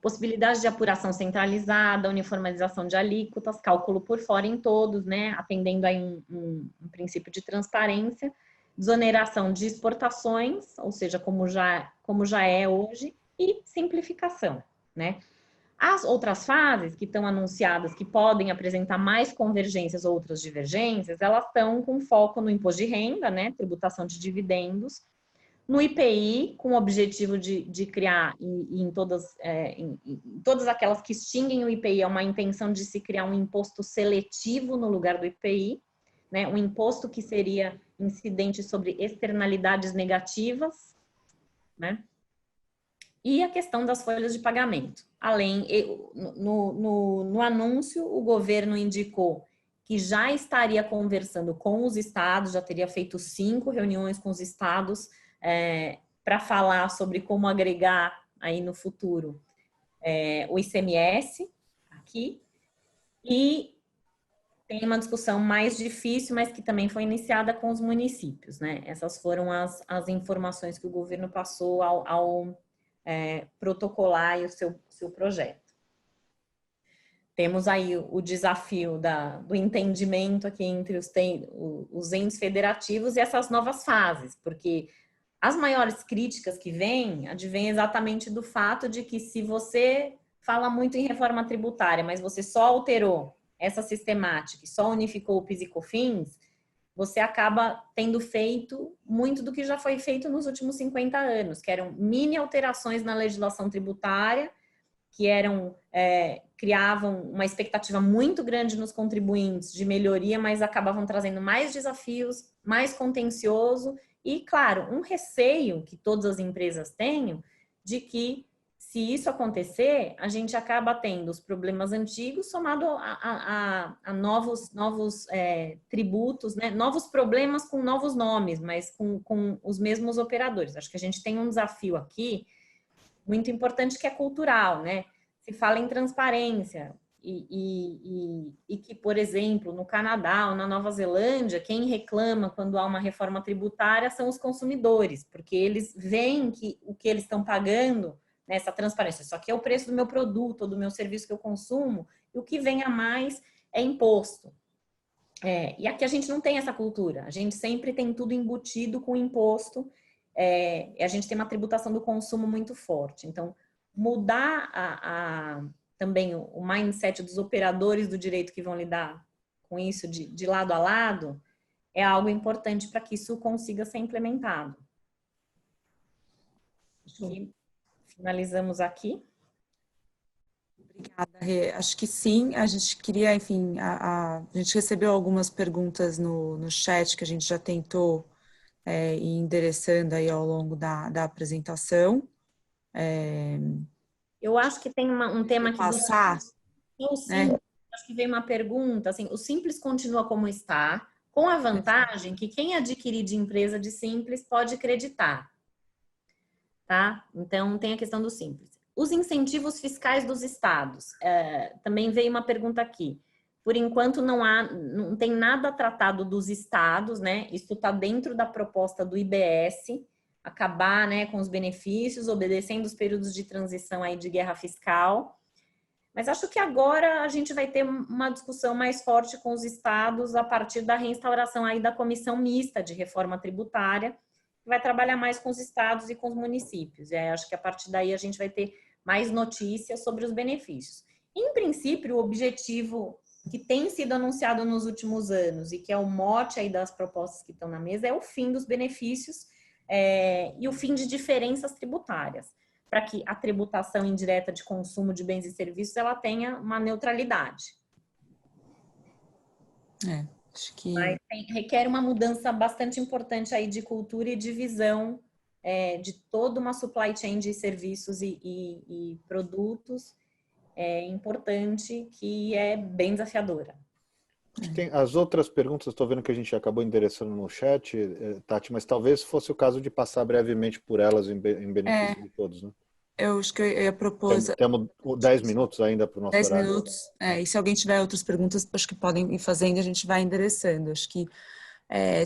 Possibilidade de apuração centralizada, uniformização de alíquotas, cálculo por fora em todos, né? Atendendo aí um princípio de transparência, desoneração de exportações, ou seja, como já é hoje, e simplificação, né? As outras fases que estão anunciadas, que podem apresentar mais convergências ou outras divergências, elas estão com foco no imposto de renda, né, tributação de dividendos, no IPI, com o objetivo de criar, em todas aquelas que extinguem o IPI, é uma intenção de se criar um imposto seletivo no lugar do IPI, né, um imposto que seria incidente sobre externalidades negativas, né? E a questão das folhas de pagamento. Além, no anúncio, o governo indicou que já estaria conversando com os estados, já teria feito 5 reuniões com os estados para falar sobre como agregar aí no futuro o ICMS aqui. E tem uma discussão mais difícil, mas que também foi iniciada com os municípios, né? Essas foram as informações que o governo passou ao protocolar o seu projeto. Temos aí o desafio do entendimento aqui entre os entes federativos e essas novas fases, porque as maiores críticas que vêm advêm exatamente do fato de que, se você fala muito em reforma tributária, mas você só alterou essa sistemática e só unificou o PIS e COFINS, você acaba tendo feito muito do que já foi feito nos últimos 50 anos, que eram mini alterações na legislação tributária, que criavam uma expectativa muito grande nos contribuintes de melhoria, mas acabavam trazendo mais desafios, mais contencioso e, claro, um receio que todas as empresas tenham de que, se isso acontecer, a gente acaba tendo os problemas antigos somado a novos tributos, né? Novos problemas com novos nomes, mas com os mesmos operadores. Acho que a gente tem um desafio aqui muito importante, que é cultural, né? Se fala em transparência e que, por exemplo, no Canadá ou na Nova Zelândia, quem reclama quando há uma reforma tributária são os consumidores, porque eles veem que o que eles estão pagando nessa transparência, isso aqui é o preço do meu produto ou do meu serviço que eu consumo, e o que vem a mais é imposto. E aqui a gente não tem essa cultura, a gente sempre tem tudo embutido com imposto, a gente tem uma tributação do consumo muito forte. Então, mudar também o mindset dos operadores do direito que vão lidar com isso de lado a lado é algo importante para que isso consiga ser implementado. Acho que finalizamos aqui. Obrigada, Rê. Acho que sim. A gente queria, enfim, a gente recebeu algumas perguntas no chat que a gente já tentou ir endereçando aí ao longo da apresentação. Eu acho que tem um tema aqui passar, né? Acho que veio uma pergunta, assim, o Simples continua como está, com a vantagem que quem adquirir de empresa de Simples pode creditar. Tá? Então, tem a questão do Simples. Os incentivos fiscais dos estados. Também veio uma pergunta aqui. Por enquanto, não tem nada tratado dos estados, né? Isso está dentro da proposta do IBS, acabar, né, com os benefícios, obedecendo os períodos de transição aí de guerra fiscal. Mas acho que agora a gente vai ter uma discussão mais forte com os estados a partir da reinstauração aí da comissão mista de reforma tributária, que vai trabalhar mais com os estados e com os municípios. Acho que a partir daí a gente vai ter mais notícias sobre os benefícios. Em princípio, o objetivo que tem sido anunciado nos últimos anos e que é o mote aí das propostas que estão na mesa é o fim dos benefícios e o fim de diferenças tributárias, para que a tributação indireta de consumo de bens e serviços ela tenha uma neutralidade. Acho que... Mas requer uma mudança bastante importante aí de cultura e de visão de toda uma supply chain de serviços e produtos importante, que é bem desafiadora. Tem as outras perguntas, estou vendo que a gente acabou endereçando no chat, Tati, mas talvez fosse o caso de passar brevemente por elas em benefício de todos, né? Eu acho que eu ia propor... Temos 10 minutos ainda para o nosso 10 horário. minutos. E se alguém tiver outras perguntas, acho que podem ir fazendo e a gente vai endereçando. Acho que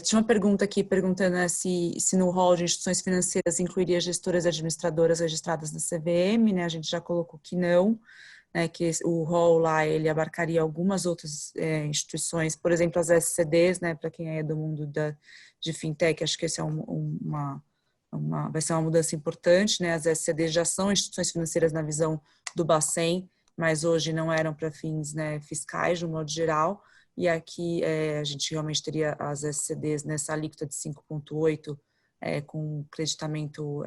tinha uma pergunta aqui perguntando, né, se no rol de instituições financeiras incluiria gestoras e administradoras registradas na CVM, né? A gente já colocou que não, né, que o rol lá ele abarcaria algumas outras instituições, por exemplo, as SCDs, né, para quem é do mundo de fintech, acho que esse é vai ser uma mudança importante, né? As SCDs já são instituições financeiras na visão do Bacen, mas hoje não eram para fins, né, fiscais, de um modo geral, e aqui a gente realmente teria as SCDs nessa alíquota de 5,8%, com creditamento,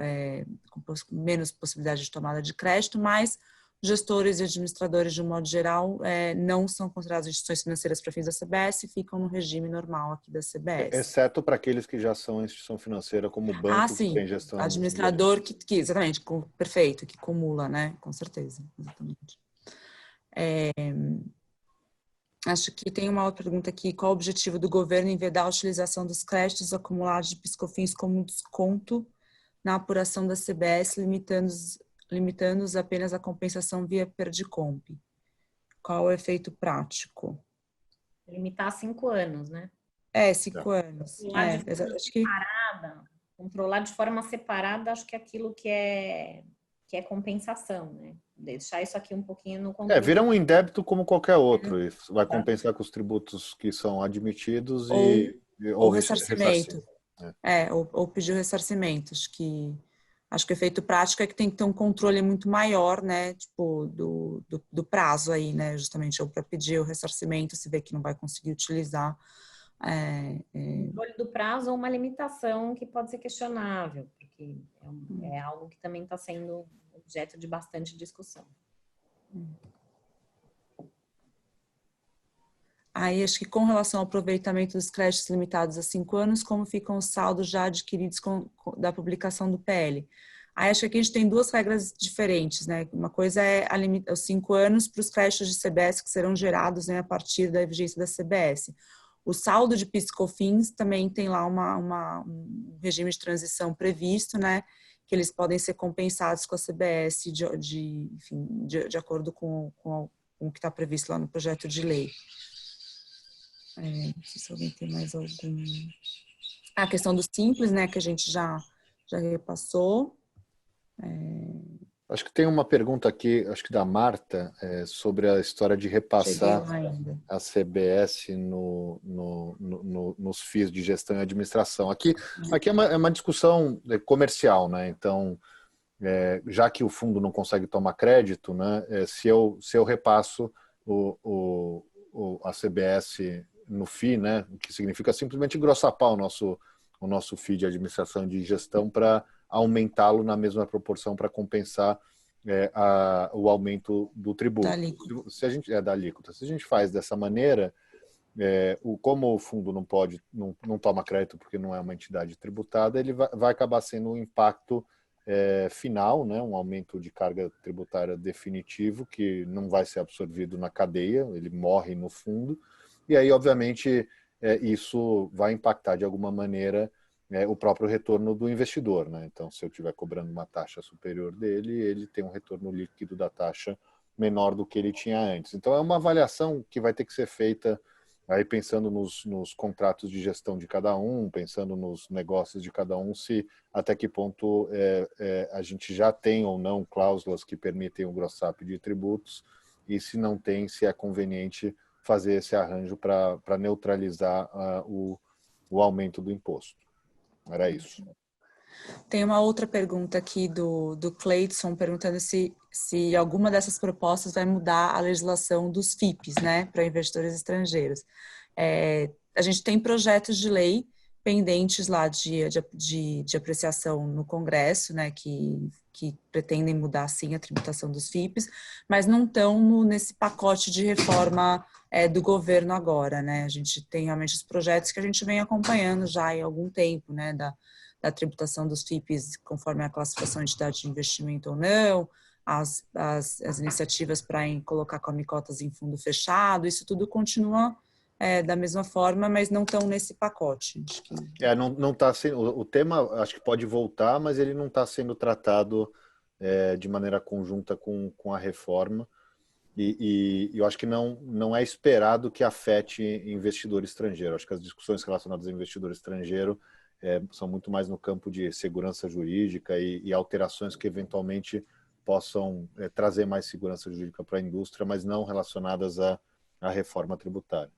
com menos possibilidade de tomada de crédito, mas gestores e administradores, de um modo geral, não são considerados instituições financeiras para fins da CBS e ficam no regime normal aqui da CBS. Exceto para aqueles que já são instituição financeira, como o banco sim. que tem gestão. Administrador que exatamente, perfeito, que cumula, né? Com certeza, exatamente. Acho que tem uma outra pergunta aqui. Qual o objetivo do governo em vedar a utilização dos créditos acumulados de PiscoFins como desconto na apuração da CBS, limitando-os apenas à compensação via Perdicomp? Qual o efeito prático? Limitar a 5 anos, né? 5 anos. Controlar de forma separada, acho que é aquilo que é compensação, né? Deixar isso aqui um pouquinho no controle. Vira um indébito como qualquer outro. Isso vai compensar com os tributos que são admitidos ou ressarcimento. Ou pedir o ressarcimento. Acho que o efeito prático é que tem que ter um controle muito maior, né? Tipo, do prazo aí, né? Justamente, ou para pedir o ressarcimento, se vê que não vai conseguir utilizar. Controle do prazo ou uma limitação que pode ser questionável, porque é algo que também está sendo objeto de bastante discussão. Aí, acho que com relação ao aproveitamento dos créditos limitados a 5 anos, como ficam os saldos já adquiridos da publicação do PL? Aí, acho que aqui a gente tem duas regras diferentes, né? Uma coisa é os 5 anos para os créditos de CBS que serão gerados, né, a partir da vigência da CBS. O saldo de PiscoFins também tem lá um regime de transição previsto, né? Que eles podem ser compensados com a CBS de acordo com o que está previsto lá no projeto de lei. Não sei se alguém tem mais algum... A questão do Simples, né, que a gente já repassou. Acho que tem uma pergunta aqui, acho que da Marta, sobre a história de repassar a CBS nos FIIs de gestão e administração. Aqui é uma discussão comercial, né? Então, já que o fundo não consegue tomar crédito, né, se eu repasso a CBS no FII, né, que significa simplesmente engrossapar o nosso FII de administração e de gestão para aumentá-lo na mesma proporção para compensar o aumento do tributo. Da alíquota. Se a gente faz dessa maneira, como o fundo não toma crédito porque não é uma entidade tributada, ele vai acabar sendo um impacto final, né, um aumento de carga tributária definitivo que não vai ser absorvido na cadeia, ele morre no fundo, e aí, obviamente, isso vai impactar de alguma maneira o próprio retorno do investidor, né? Então, se eu estiver cobrando uma taxa superior dele, ele tem um retorno líquido da taxa menor do que ele tinha antes. Então, é uma avaliação que vai ter que ser feita aí pensando nos contratos de gestão de cada um, pensando nos negócios de cada um, se até que ponto a gente já tem ou não cláusulas que permitem o gross-up de tributos, e se não tem, se é conveniente fazer esse arranjo para neutralizar o aumento do imposto. Era isso. Tem uma outra pergunta aqui do Cleidson, perguntando se alguma dessas propostas vai mudar a legislação dos FIPs, né, para investidores estrangeiros. A gente tem projetos de lei pendentes lá de apreciação no Congresso, né, que pretendem mudar, sim, a tributação dos FIPs, mas não estão nesse pacote de reforma do governo agora, né? A gente tem realmente os projetos que a gente vem acompanhando já há algum tempo, né, da tributação dos FIPs conforme a classificação de entidade de investimento ou não, as iniciativas para colocar cotas em fundo fechado, isso tudo continua da mesma forma, mas não estão nesse pacote. Acho que... não tá sendo, o tema acho que pode voltar, mas ele não está sendo tratado de maneira conjunta com a reforma. E eu acho que não é esperado que afete investidor estrangeiro. Acho que as discussões relacionadas ao investidor estrangeiro são muito mais no campo de segurança jurídica e alterações que eventualmente possam trazer mais segurança jurídica para a indústria, mas não relacionadas à reforma tributária.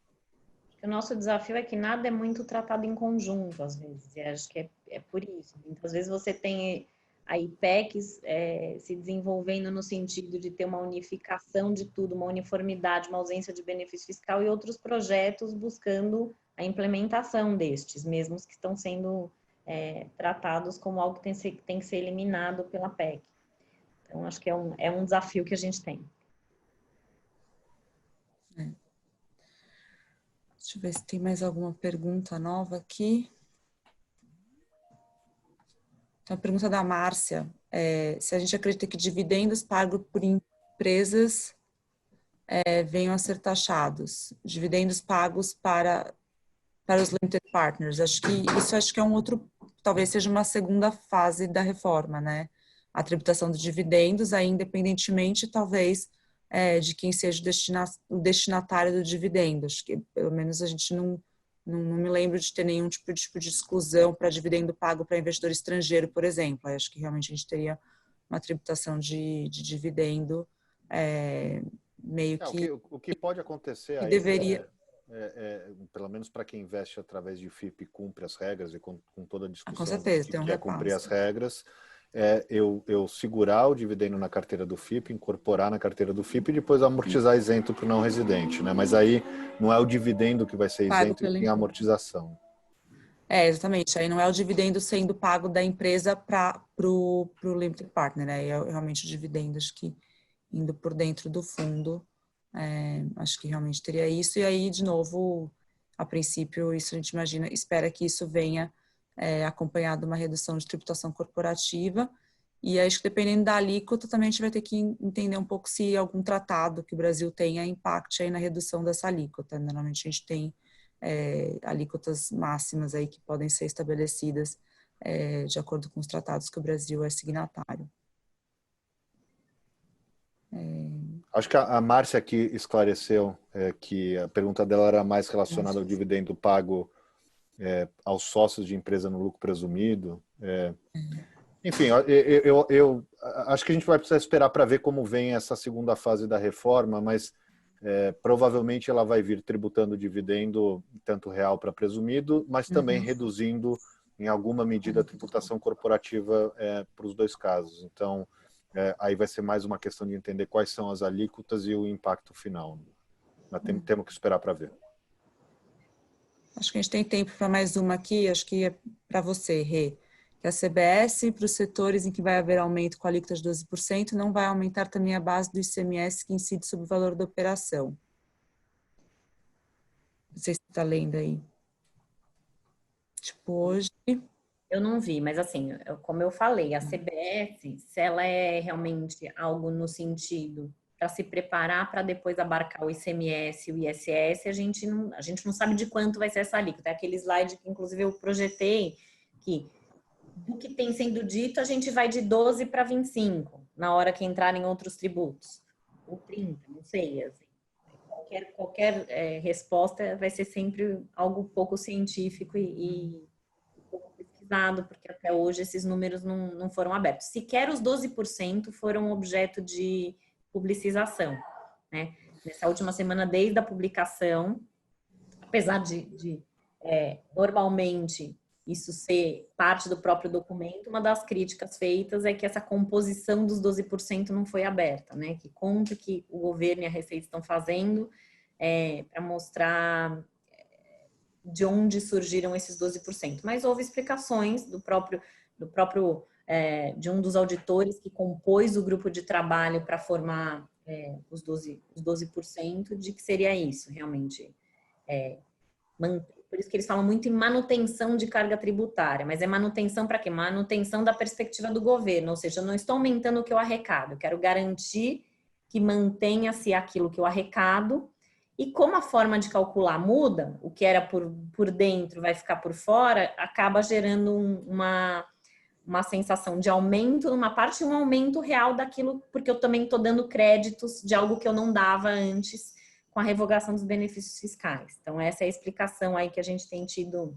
O nosso desafio é que nada é muito tratado em conjunto, às vezes, e acho que é por isso. Muitas vezes você tem aí PECs se desenvolvendo no sentido de ter uma unificação de tudo, uma uniformidade, uma ausência de benefício fiscal, e outros projetos buscando a implementação destes, mesmos que estão sendo tratados como algo que tem que ser eliminado pela PEC. Então, acho que é um desafio que a gente tem. Deixa eu ver se tem mais alguma pergunta nova aqui. Então, a pergunta da Márcia se a gente acredita que dividendos pagos por empresas venham a ser taxados, dividendos pagos para os limited partners. Acho que é um outro, talvez seja uma segunda fase da reforma, né? A tributação de dividendos, aí independentemente, talvez, de quem seja o destinatário do dividendo. Acho que, pelo menos, a gente não me lembro de ter nenhum tipo de exclusão para dividendo pago para investidor estrangeiro, por exemplo. Acho que realmente a gente teria uma tributação de dividendo meio que... O que pode acontecer aí deveria... pelo menos para quem investe através de FIP e cumpre as regras, e com toda a discussão com certeza, que é cumprir as regras, eu segurar o dividendo na carteira do FIP, incorporar na carteira do FIP e depois amortizar isento para o não residente, né? Mas aí não é o dividendo que vai ser isento, e sim a amortização. Exatamente. Aí não é o dividendo sendo pago da empresa para o limited partner, né? É realmente o dividendo, acho que indo por dentro do fundo, acho que realmente teria isso. E aí, de novo, a princípio, isso a gente espera que isso venha acompanhado de uma redução de tributação corporativa. E acho que dependendo da alíquota, também a gente vai ter que entender um pouco se algum tratado que o Brasil tenha impacte aí na redução dessa alíquota. Normalmente a gente tem alíquotas máximas aí que podem ser estabelecidas de acordo com os tratados que o Brasil é signatário. Acho que a Márcia aqui esclareceu que a pergunta dela era mais relacionada ao dividendo pago aos sócios de empresa no lucro presumido. Enfim, eu acho que a gente vai precisar esperar para ver como vem essa segunda fase da reforma, mas provavelmente ela vai vir tributando dividendo tanto real para presumido, mas também reduzindo em alguma medida a tributação corporativa para os dois casos. Então, aí vai ser mais uma questão de entender quais são as alíquotas e o impacto final. Nós temos que esperar para ver. Acho que a gente tem tempo para mais uma aqui, acho que é para você, Rê. Que a CBS, para os setores em que vai haver aumento com a alíquota de 12%, não vai aumentar também a base do ICMS que incide sobre o valor da operação. Não sei se você está lendo aí. Tipo, hoje... Eu não vi, mas assim, como eu falei, a CBS, se ela é realmente algo no sentido para se preparar para depois abarcar o ICMS e o ISS, a gente não sabe de quanto vai ser essa alíquota. É aquele slide que, inclusive, eu projetei, que do que tem sendo dito, a gente vai de 12 para 25, na hora que entrar em outros tributos. Ou 30, não sei. Assim. Qualquer resposta vai ser sempre algo pouco científico e pouco pesquisado, porque até hoje esses números não foram abertos. Sequer os 12% foram objeto de publicização, né? Nessa última semana, desde a publicação, apesar de normalmente isso ser parte do próprio documento, uma das críticas feitas é que essa composição dos 12% não foi aberta, né? Que conta que o governo e a Receita estão fazendo para mostrar de onde surgiram esses 12%. Mas houve explicações de um dos auditores que compôs o grupo de trabalho para formar os 12%, de que seria isso, realmente. Por isso que eles falam muito em manutenção de carga tributária, mas é manutenção para quê? Manutenção da perspectiva do governo, ou seja, eu não estou aumentando o que eu arrecado, eu quero garantir que mantenha-se aquilo que eu arrecado, e como a forma de calcular muda, o que era por dentro vai ficar por fora, acaba gerando uma sensação de aumento numa parte e um aumento real daquilo, porque eu também estou dando créditos de algo que eu não dava antes com a revogação dos benefícios fiscais. Então, essa é a explicação aí que a gente tem tido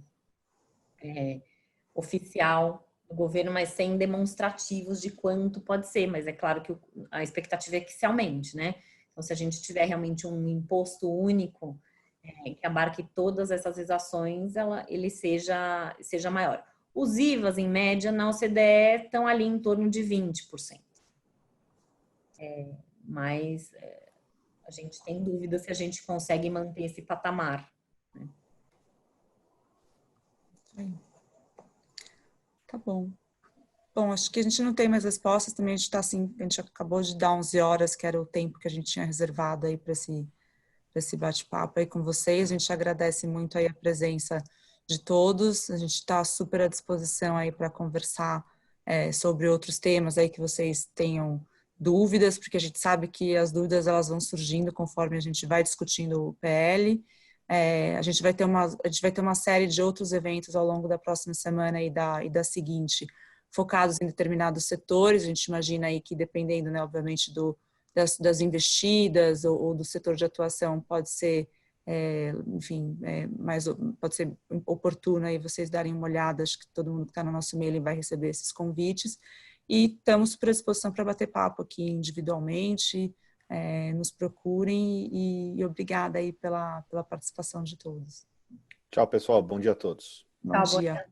oficial do governo, mas sem demonstrativos de quanto pode ser. Mas é claro que a expectativa é que se aumente, né? Então, se a gente tiver realmente um imposto único que abarque todas essas exações, ele seja maior. Os IVAs, em média, na OCDE, estão ali em torno de 20%. Mas a gente tem dúvida se a gente consegue manter esse patamar. Né? Tá bom. Bom, acho que a gente não tem mais respostas, também a gente está assim, a gente acabou de dar 11 horas, que era o tempo que a gente tinha reservado aí para esse bate-papo aí com vocês. A gente agradece muito aí a presença de todos, a gente está super à disposição aí para conversar sobre outros temas aí que vocês tenham dúvidas, porque a gente sabe que as dúvidas elas vão surgindo conforme a gente vai discutindo o PL. A gente vai ter uma série de outros eventos ao longo da próxima semana e da seguinte, focados em determinados setores. A gente imagina aí que, dependendo, né, obviamente, das investidas ou do setor de atuação, pode ser, pode ser oportuno aí vocês darem uma olhada. Acho que todo mundo que está no nosso e-mail vai receber esses convites. E estamos à disposição para bater papo aqui individualmente. Nos procurem e obrigada aí pela participação de todos. Tchau, pessoal. Bom dia a todos. Bom dia.